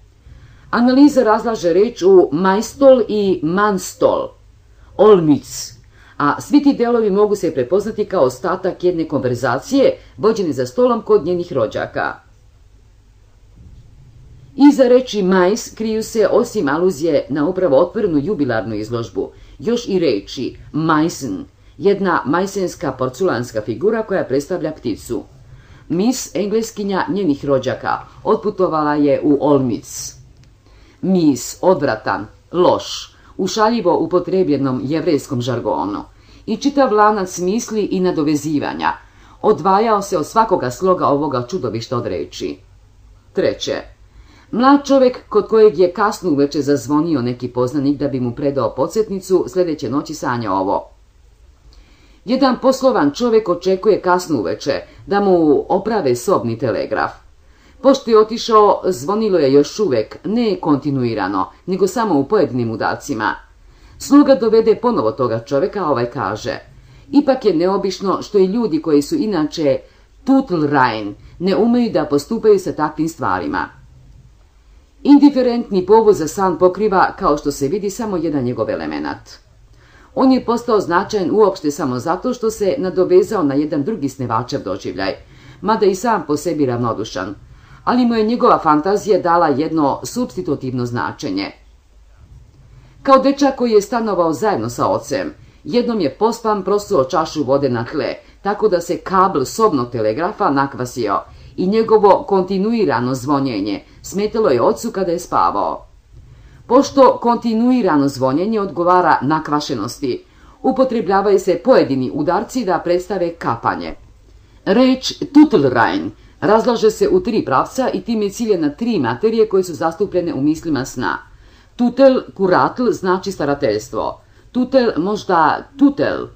Analiza razlaže reč u majstol i manstol, olmic, a svi ti delovi mogu se prepoznati kao ostatak jedne konverzacije vođene za stolom kod njenih rođaka. Iza reči majs kriju se, osim aluzije na upravo otvorenu jubilarnu izložbu, još i reči majsen, jedna majsenska porculanska figura koja predstavlja pticu. Miss, engleskinja njenih rođaka, otputovala je u Olmic. Mis, odvratan, loš, u šaljivo upotrebljenom jevrejskom žargonu, i čitav lanac misli i nadovezivanja odvajao se od svakoga sloga ovoga čudovišta od reči. Treće, mlad čovjek kod kojeg je kasno uveče zazvonio neki poznanik da bi mu predao podsjetnicu, sljedeće noći sanja ovo. Jedan poslovan čovjek očekuje kasno uveče da mu oprave sobni telegraf. Pošto je otišao, zvonilo je još uvijek, ne kontinuirano, nego samo u pojedinim udacima. Sluga dovede ponovo toga čovjeka, a ovaj kaže: ipak je neobično što i ljudi koji su inače tutlrein ne umeju da postupaju sa takvim stvarima. Indiferentni povod za san pokriva, kao što se vidi, samo jedan njegov element. On je postao značajan uopšte samo zato što se nadovezao na jedan drugi snevačev doživljaj, mada i sam po sebi ravnodušan, ali mu je njegova fantazija dala jedno supstitutivno značenje. Kao dečak koji je stanovao zajedno sa ocem, jednom je pospan prosuo čašu vode na tle, tako da se kabl sobnog telegrafa nakvasio i njegovo kontinuirano zvonjenje smetalo je ocu kada je spavao. Pošto kontinuirano zvonjenje odgovara nakvašenosti, upotrebljavaju se pojedini udarci da predstave kapanje. Reč tutlrein razlaže se u tri pravca i time cilje na tri materije koje su zastupljene u mislima sna. Tutel, kuratl znači starateljstvo. Tutel, možda tutel,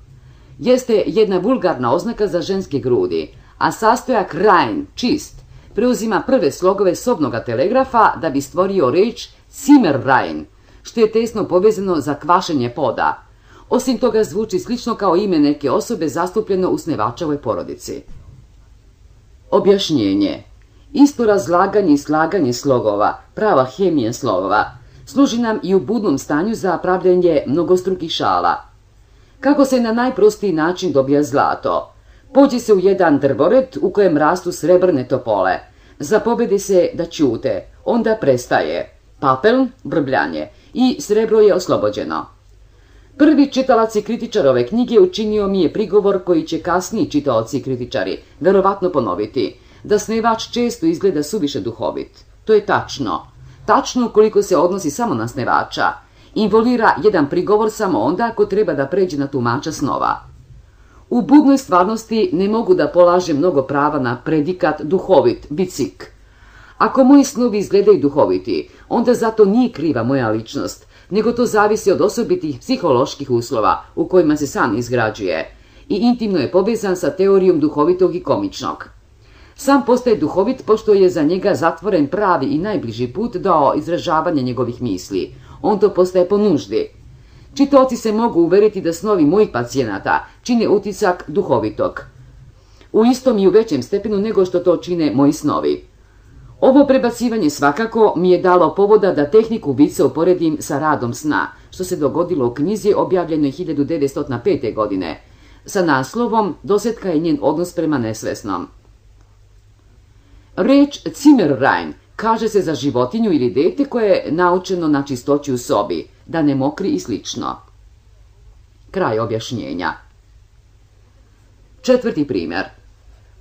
jeste jedna vulgarna oznaka za ženske grudi, a sastojak rein, čist, preuzima prve slogove sobnoga telegrafa da bi stvorio reč Zimmerrein, što je tesno povezano za kvašenje poda. Osim toga zvuči slično kao ime neke osobe zastupljeno u snevačevoj porodici. Objašnjenje. Isto razlaganje i slaganje slogova, prava hemija slogova, služi nam i u budnom stanju za pravljenje mnogostrukih šala. Kako se na najprostiji način dobija zlato? Pođe se u jedan drvored u kojem rastu srebrne topole. Zapovedi se da ćute, onda prestaje. Papel, brbljanje, i srebro je oslobođeno. Prvi čitalac i kritičar ove knjige učinio mi je prigovor koji će kasniji čitaoci i kritičari verovatno ponoviti, da snevač često izgleda suviše duhovit. To je tačno. Tačno ukoliko se odnosi samo na snevača. Involira jedan prigovor samo onda ako treba da pređe na tumača snova. U budnoj stvarnosti ne mogu da polažem mnogo prava na predikat duhovit, bicik, Ako moji snovi izgledaju duhoviti, onda zato nije kriva moja ličnost, nego to zavisi od osobitih psiholoških uslova u kojima se san izgrađuje i intimno je povezan sa teorijom duhovitog i komičnog. Sam postaje duhovit pošto je za njega zatvoren pravi i najbliži put do izražavanja njegovih misli. On to postaje po nuždi. Čitaoci se mogu uveriti da snovi mojih pacijenata čine utisak duhovitog, u istom i u većem stepenu nego što to čine moji snovi. Ovo prebacivanje svakako mi je dalo povoda da tehniku vica uporedim sa radom sna, što se dogodilo u knjizi objavljenoj 1905. godine, sa naslovom Dosetka je njen odnos prema nesvesnom. Reč Zimmerrein kaže se za životinju ili dete koje je naučeno na čistoći u sobi, da ne mokri i slično. Kraj objašnjenja. 4. primjer.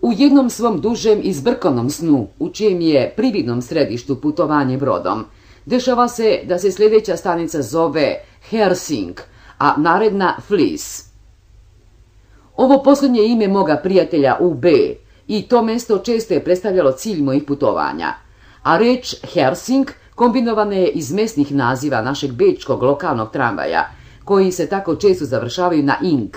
U jednom svom dužem i zbrkanom snu, u čijem je prividnom središtu putovanje brodom, dešava se da se sljedeća stanica zove Hersing, a naredna Flis. Ovo posljednje ime moga prijatelja U.B. i to mesto često je predstavljalo cilj mojih putovanja, a reč Hersing kombinovana je iz mesnih naziva našeg bečkog lokalnog tramvaja, koji se tako često završavaju na ing.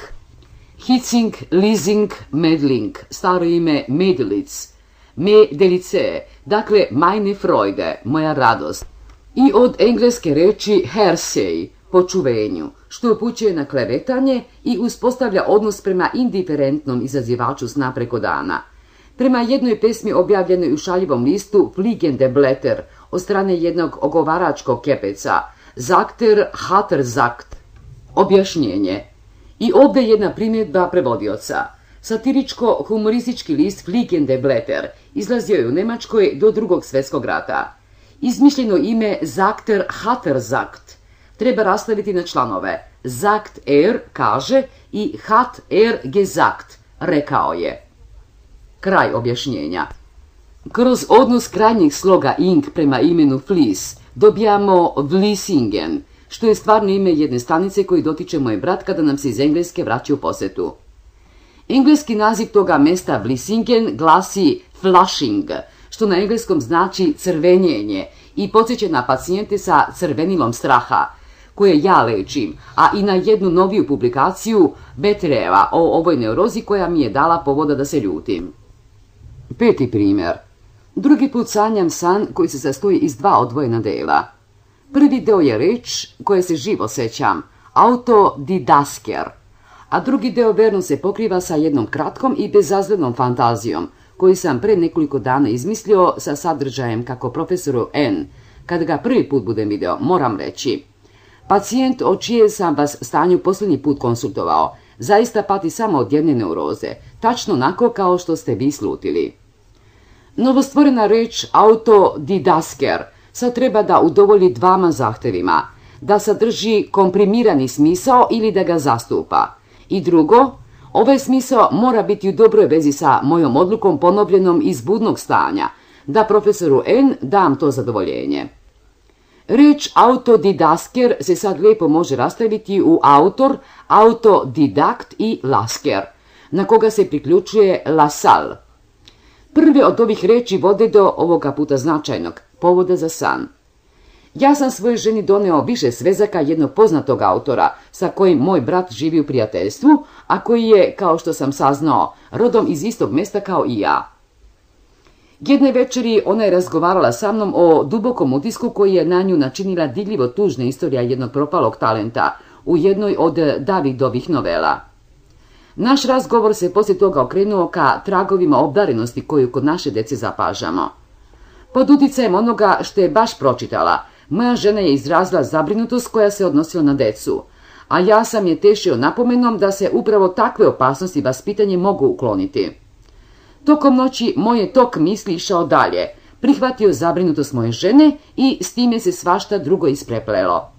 Hitzing, Lising, Medling, staro ime Medelic, Medelice, dakle meine Freude, moja radost. I od engleske reči hearsay, po čuvenju, što upućuje na klevetanje i uspostavlja odnos prema indiferentnom izazivaču sna preko dana. Prema jednoj pesmi objavljenoj u šaljivom listu Fliegende Blätter od strane jednog ogovaračkog kepeca, Zakter Hater Zakt. Objašnjenje. I ovdje jedna primjedba prevodioca. Satiričko-humoristički list Fliegende Blätter izlazio je u Njemačkoj do II. Svjetskog rata. Izmišljeno ime Zakter Hater Zakt treba rastaviti na članove. Sagt kaže i hat gesagt, rekao je. Kraj objašnjenja. Kroz odnos krajnjeg sloga ing prema imenu Flis dobijamo Vlissingen, što je stvarno ime jedne stanice koju dotiče moj brat kada nam se iz Engleske vraća u posjetu. Engleski naziv toga mesta Vlissingen glasi flushing, što na engleskom znači crvenjenje i podsjeća na pacijente sa crvenilom straha, koje ja lečim, a i na jednu noviju publikaciju Betereva o ovoj neurozi koja mi je dala povoda da se ljutim. 5. primjer. Drugi put sanjam san koji se sastoji iz 2 odvojena dela. Prvi deo je reč koje se živo sećam, autodidasker, a drugi deo verno se pokriva sa jednom kratkom i bezazlenom fantazijom, koju sam pre nekoliko dana izmislio sa sadržajem kako profesoru N. Kad ga prvi put budem video, moram reći. Pacijent o čije sam vas stanju posljednji put konsultovao, zaista pati samo od jedne neuroze, tačno onako kao što ste vi slutili. Novostvorena reč autodidasker sad treba da udovolji 2 zahtevima, da sadrži komprimirani smisao ili da ga zastupa. I drugo, ovaj smisao mora biti u dobroj vezi sa mojom odlukom ponovljenom iz budnog stanja, da profesoru N dam to zadovoljenje. Reč autodidasker se sad lijepo može rastaviti u autor, autodidakt i lasker, na koga se priključuje lasal. Prve od ovih reči vode do ovoga puta značajnog, povoda za san. Ja sam svojoj ženi doneo više svezaka jednog poznatog autora, sa kojim moj brat živi u prijateljstvu, a koji je, kao što sam saznao, rodom iz istog mjesta kao i ja. Jedne večeri ona je razgovarala sa mnom o dubokom utisku koji je na nju načinila divljivo tužna istorija jednog propalog talenta u jednoj od Davidovih novela. Naš razgovor se poslije toga okrenuo ka tragovima obdarenosti koju kod naše dece zapažamo. Pod uticajem onoga što je baš pročitala, moja žena je izrazila zabrinutost koja se odnosila na decu, a ja sam je tešio napomenom da se upravo takve opasnosti vaspitanje mogu ukloniti. Tokom noći moj je tok misli išao dalje, prihvatio zabrinutost moje žene i s time se svašta drugo ispreplelo.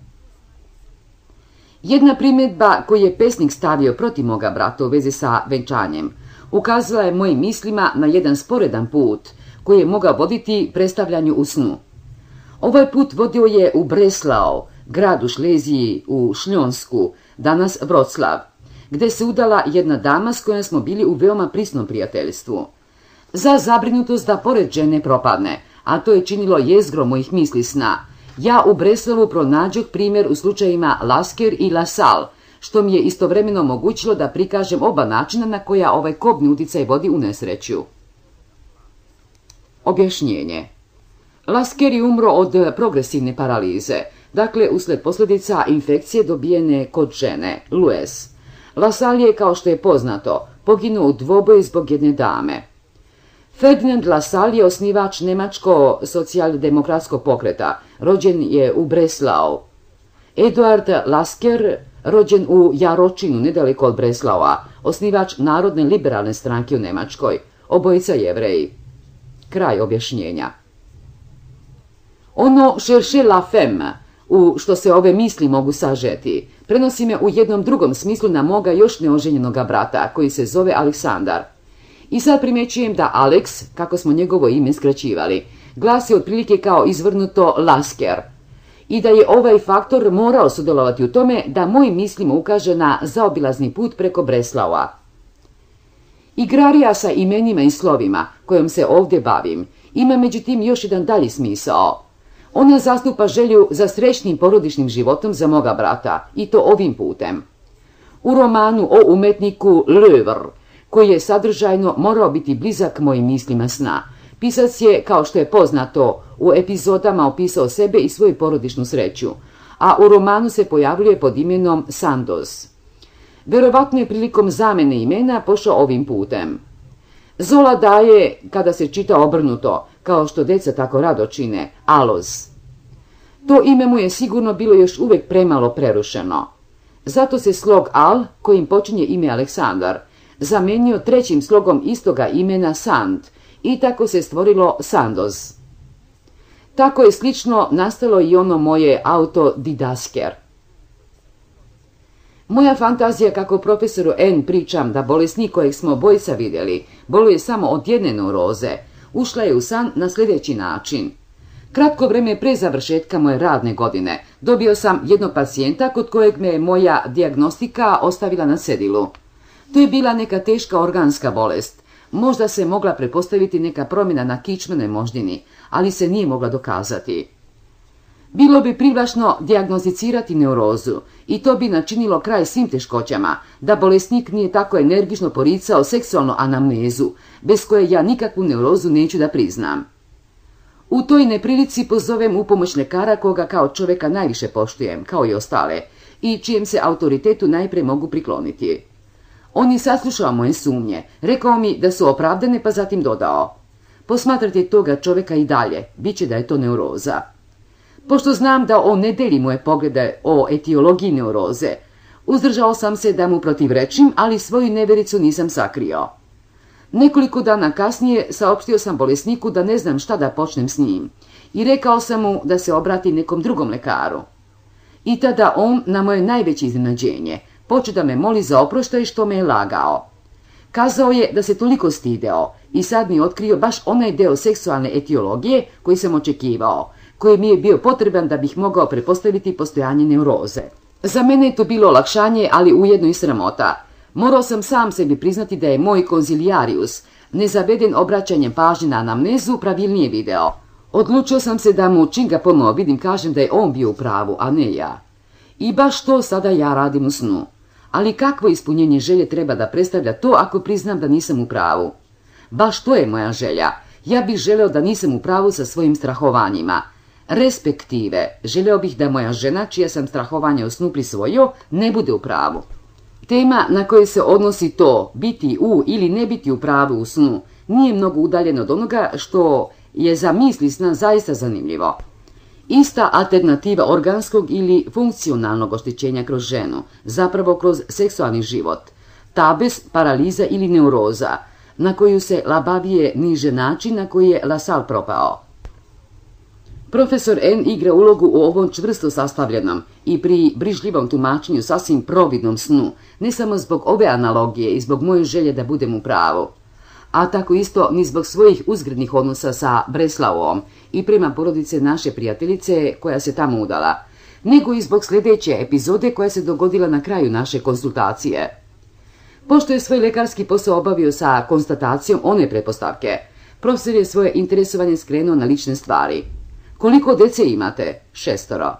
Jedna primjedba koju je pesnik stavio protiv moga brata u vezi sa venčanjem ukazala je mojim mislima na jedan sporedan put koji je mogao voditi predstavljanju u snu. Ovaj put vodio je u Breslau, grad u Šleziji u Šljonsku, danas Vroclav, gde se udala jedna dama s kojom smo bili u veoma prisnom prijateljstvu. Za zabrinutost da pored žene propadne, a to je činilo jezgro mojih misli sna. Ja u Breslavu pronađoh primjer u slučajima Lasker i LaSalle, što mi je istovremeno omogućilo da prikažem oba načina na koja ovaj kobni uticaj vodi u nesreću. Objašnjenje. Lasker je umro od progresivne paralize, dakle usled posljedica infekcije dobijene kod žene, Louise. LaSalle je, kao što je poznato, poginuo u dvoboju zbog jedne dame. Ferdinand LaSalle je osnivač nemačko-socijaldemokratskog pokreta, rođen je u Breslau. Eduard Lasker, rođen u Jaročinu, nedaleko od Breslaua, osnivač Narodne liberalne stranke u Njemačkoj, obojica Jevreji. Kraj objašnjenja. Ono chercher la femme, u što se ove misli mogu sažeti, prenosi me u jednom drugom smislu na moga još neoženjenoga brata, koji se zove Aleksandar. I sad primjećujem da Alex, kako smo njegovo ime skraćivali, glasi otprilike kao izvrnuto Lasker, i da je ovaj faktor morao sudjelovati u tome da mojim mislima ukaže na zaobilazni put preko Breslaua. Igrarija sa imenima i slovima, kojom se ovdje bavim, ima međutim još jedan dalji smisao. Ona zastupa želju za srećnim porodičnim životom za moga brata, i to ovim putem. U romanu o umetniku Löwer, koji je sadržajno morao biti blizak mojim mislima sna, pisac je, kao što je poznato, u epizodama opisao sebe i svoju porodičnu sreću, a u romanu se pojavljuje pod imenom Sandoz. Verovatno je prilikom zamene imena pošao ovim putem. Zola daje, kada se čita obrnuto, kao što deca tako rado čine, Aloz. To ime mu je sigurno bilo još uvijek premalo prerušeno. Zato se slog Al, kojim počinje ime Aleksandar, zamenio trećim slogom istoga imena Sand, i tako se stvorilo Sandoz. Tako je slično nastalo i ono moje autodidasker. Moja fantazija, kako profesoru N pričam da bolesnik kojeg smo obojica vidjeli boluje samo od jedne neuroze, ušla je u san na sljedeći način. Kratko vrijeme pre završetka moje radne godine dobio sam jednog pacijenta kod kojeg me je moja dijagnostika ostavila na cedilu. To je bila neka teška organska bolest. Možda se mogla pretpostaviti neka promjena na kičmenoj moždini, ali se nije mogla dokazati. Bilo bi privlačno dijagnosticirati neurozu i to bi načinilo kraj svim teškoćama, da bolesnik nije tako energično poricao seksualnu anamnezu, bez koje ja nikakvu neurozu neću da priznam. U toj neprilici pozovem u pomoć ljekara koga kao čovjeka najviše poštujem, kao i ostale, i čijem se autoritetu najprije mogu prikloniti. On je saslušao moje sumnje, rekao mi da su opravdane, pa zatim dodao: posmatrajte toga čovjeka i dalje, bit će da je to neuroza. Pošto znam da on ne deli moje poglede o etiologiji neuroze, uzdržao sam se da mu protivrečim, ali svoju nevericu nisam sakrio. Nekoliko dana kasnije saopštio sam bolesniku da ne znam šta da počnem s njim i rekao sam mu da se obrati nekom drugom lekaru. I tada on, na moje najveće iznenađenje, počeo da me moli za oproštaj što me je lagao. Kazao je da se toliko stideo i sad mi je otkrio baš onaj deo seksualne etiologije koji sam očekivao, koji mi je bio potreban da bih mogao pretpostaviti postojanje neuroze. Za mene je to bilo olakšanje, ali ujedno i sramota. Morao sam sam sebi priznati da je moj konzilijarius, nezaveden obraćanjem pažnje na anamnezu, pravilnije video. Odlučio sam se da mu, čim ga ponovo vidim, kažem da je on bio u pravu, a ne ja. I baš to sada ja radim u snu. Ali kakvo ispunjenje želje treba da predstavlja to ako priznam da nisam u pravu? Baš to je moja želja. Ja bih želeo da nisam u pravu sa svojim strahovanjima. Respektive, želeo bih da moja žena, čija sam strahovanje u snu prisvojio, ne bude u pravu. Tema na kojoj se odnosi to, biti u ili ne biti u pravu u snu, nije mnogo udaljeno od onoga što je za misli sna zaista zanimljivo. Ista alternativa organskog ili funkcionalnog oštećenja kroz ženu, zapravo kroz seksualni život, tabes, paraliza ili neuroza, na koju se labavije niže način na koji je LaSalle propao. Profesor N igra ulogu u ovom čvrsto sastavljenom i pri brižljivom tumačenju sasvim providnom snu, ne samo zbog ove analogije i zbog moje želje da budem u pravu, a tako isto ni zbog svojih uzgrednih odnosa sa Breslauom i prema porodice naše prijateljice koja se tamo udala, nego i zbog sljedeće epizode koja se dogodila na kraju naše konsultacije. Pošto je svoj lekarski posao obavio sa konstatacijom one pretpostavke, Profesor je svoje interesovanje skrenuo na lične stvari. Koliko dece imate? 6.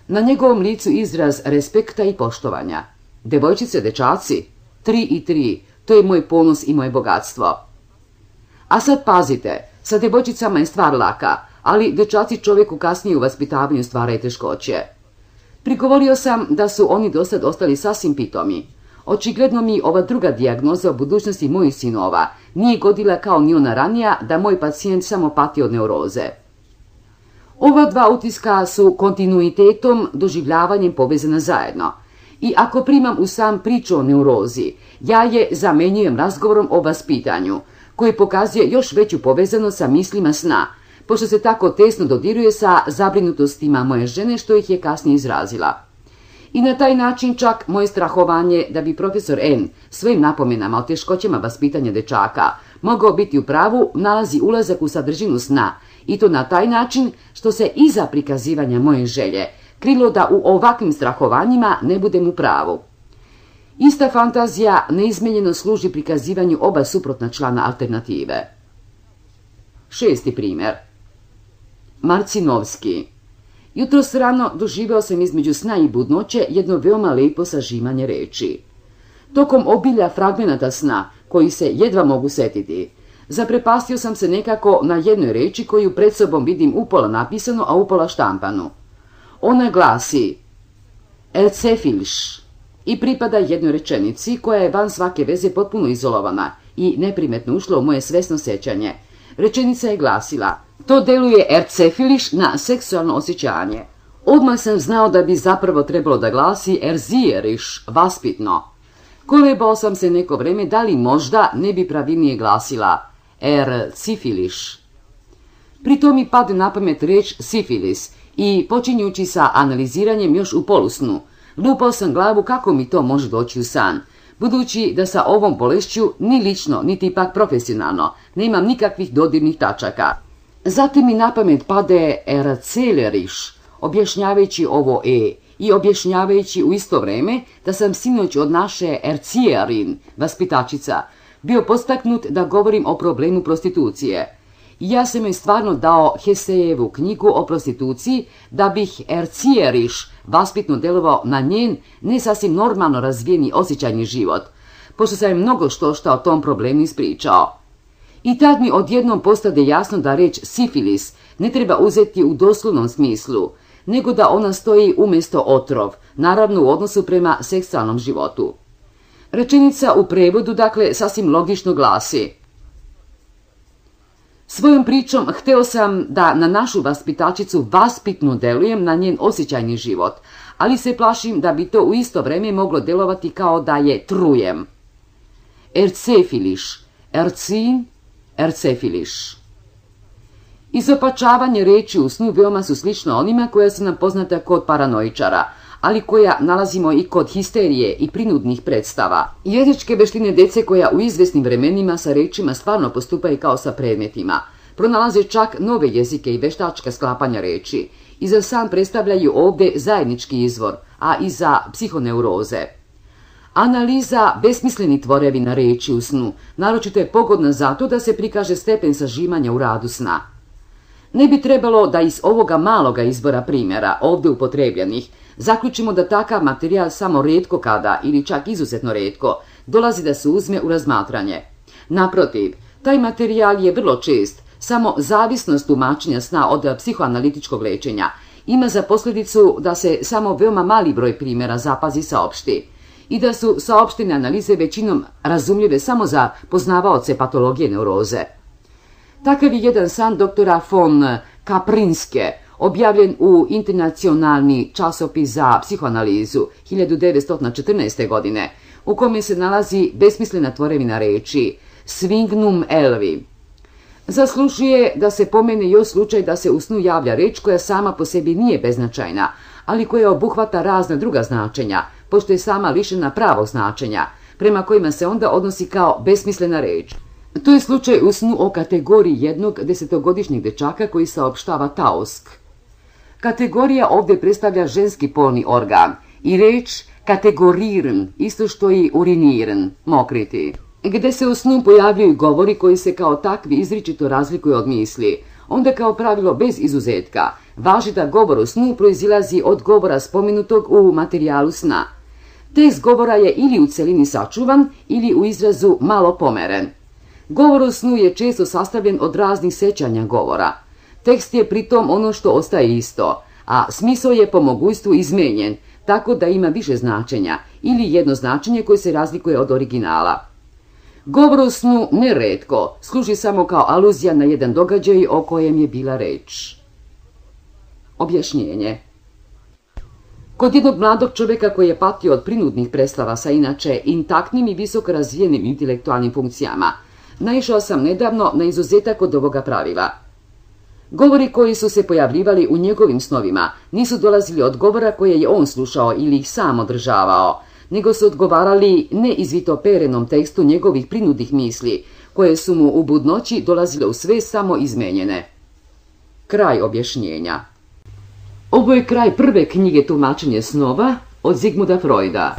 Na njegovom licu izraz respekta i poštovanja. Devojčice, dečaci? 3 i 3, to je moj ponos i moje bogatstvo. A sad pazite, sa devojčicama je stvar laka, ali dečaci čovjeku kasnije u vaspitavanju stvaraju teškoće. Prigovorio sam da su oni dosad ostali sasvim pitomi. Očigledno mi ova druga dijagnoza o budućnosti mojih sinova nije godila kao ni ona ranija da moj pacijent samo pati od neuroze. Ova dva utiska su kontinuitetom, doživljavanjem povezana zajedno. I ako primam u sam priču o neurozi, ja je zamenjujem razgovorom o vaspitanju, koji pokazuje još veću povezanost sa mislima sna, pošto se tako tesno dodiruje sa zabrinutostima moje žene što ih je kasnije izrazila. I na taj način čak moje strahovanje da bi profesor N svojim napomenama o teškoćama vaspitanja dečaka mogao biti u pravu nalazi ulazak u sadržinu sna, i to na taj način što se iza prikazivanja moje želje krilo da u ovakvim strahovanjima ne budem u pravu. Ista fantazija neizmenjeno služi prikazivanju oba suprotna člana alternative. 6. primjer. Marcinovski. Jutros rano doživeo sam između sna i budnoće jedno veoma lepo sažimanje reči. Tokom obilja fragmenata sna, koji se jedva mogu setiti, zaprepastio sam se nekako na jednoj reči koju pred sobom vidim upola napisanu, a upola štampanu. Ona glasi Ercefilš i pripada jednoj rečenici koja je van svake veze potpuno izolovana i neprimetno ušla u moje svesno sećanje. Rečenica je glasila: to deluje ercefiliš na seksualno osjećanje. Odmah sam znao da bi zapravo trebalo da glasi erzijeriš, vaspitno. Kolebao sam se neko vreme da li možda ne bi pravilnije glasila ercifiliš. Pri tom mi pade na pamet reč sifilis i počinjući sa analiziranjem još u polusnu, lupao sam glavu kako mi to može doći u san, budući da sa ovom bolešću ni lično, niti pak profesionalno nemam nikakvih dodirnih tačaka. Zatim mi na pamet pade erceleriš, objašnjavajući ovo i objašnjavajući u isto vreme da sam sinoć od naše ercijerin, vaspitačica, bio postaknut da govorim o problemu prostitucije. Ja sam joj stvarno dao Hesejevu knjigu o prostituciji da bih ercijeriš vaspitno delovao na njen ne sasvim normalno razvijeni osjećajni život, pošto sam je mnogo što o tom problemu ispričao. I tad mi odjednom postade jasno da reč sifilis ne treba uzeti u doslovnom smislu, nego da ona stoji umjesto otrov, naravno u odnosu prema seksualnom životu. Rečenica u prevodu, dakle, sasvim logično glasi: svojom pričom hteo sam da na našu vaspitačicu vaspitno delujem na njen osjećajni život, ali se plašim da bi to u isto vreme moglo delovati kao da je trujem. Ercefiliš, ercin, ercefiliš. Izopačavanje reči u snu veoma su slično onima koja su nam poznata kod paranoičara, ali koja nalazimo i kod histerije i prinudnih predstava. Jezičke veštine dece koja u izvesnim vremenima sa rečima stvarno postupaju kao sa predmetima, pronalaze čak nove jezike i veštačka sklapanja reči i za sam predstavljaju ovdje zajednički izvor, a i za psihoneuroze. Analiza besmislenih tvorevina reči u snu naročito je pogodna zato da se prikaže stepen sažimanja u radu sna. Ne bi trebalo da iz ovoga maloga izbora primjera, ovdje upotrebljenih, zaključimo da takav materijal samo retko kada, ili čak izuzetno retko, dolazi da se uzme u razmatranje. Naprotiv, taj materijal je vrlo čest, samo zavisnost tumačenja sna od psihoanalitičkog lečenja ima za posljedicu da se samo veoma mali broj primjera zapazi saopšti i da su saopštene analize većinom razumljive samo za poznavaoce patologije neuroze. Takav je jedan san doktora von Kaprinske, objavljen u Internacionalni časopis za psihoanalizu 1914. godine, u kome se nalazi besmislena tvorevina reči Svignum elvi. Zaslužuje da se pomene još slučaj da se u snu javlja reč koja sama po sebi nije beznačajna, ali koja obuhvata razna druga značenja, pošto je sama lišena pravog značenja, prema kojima se onda odnosi kao besmislena reč. To je slučaj u snu o kategoriji jednog 10-godišnjeg dečaka koji saopštava tausk. Kategorija ovdje predstavlja ženski polni organ i reč kategoriran, isto što i uriniran, mokriti. gde se u snu pojavljuju govori koji se kao takvi izričito razlikuju od misli, onda kao pravilo bez izuzetka važi da govor u snu proizilazi od govora spomenutog u materijalu sna. Tekst govora je ili u celini sačuvan ili u izrazu malo pomeren. Govor u snu je često sastavljen od raznih sećanja govora. Tekst je pritom ono što ostaje isto, a smisao je po mogućstvu izmenjen, tako da ima više značenja ili jedno značenje koje se razlikuje od originala. Govor u snu neretko služi samo kao aluzija na jedan događaj o kojem je bila reč. Objašnjenje. Kod jednog mladog čovjeka koji je patio od prinudnih predstava sa inače intaktnim i visoko razvijenim intelektualnim funkcijama, naišao sam nedavno na izuzetak od ovoga pravila. Govori koji su se pojavljivali u njegovim snovima nisu dolazili od govora koje je on slušao ili ih sam održavao, nego su odgovarali neizvitoperenom tekstu njegovih prinudnih misli, koje su mu u budnoći dolazile u sve samo izmenjene. Kraj objašnjenja. Ovo je kraj prve knjige Tumačenje snova od Zigmunda Freuda.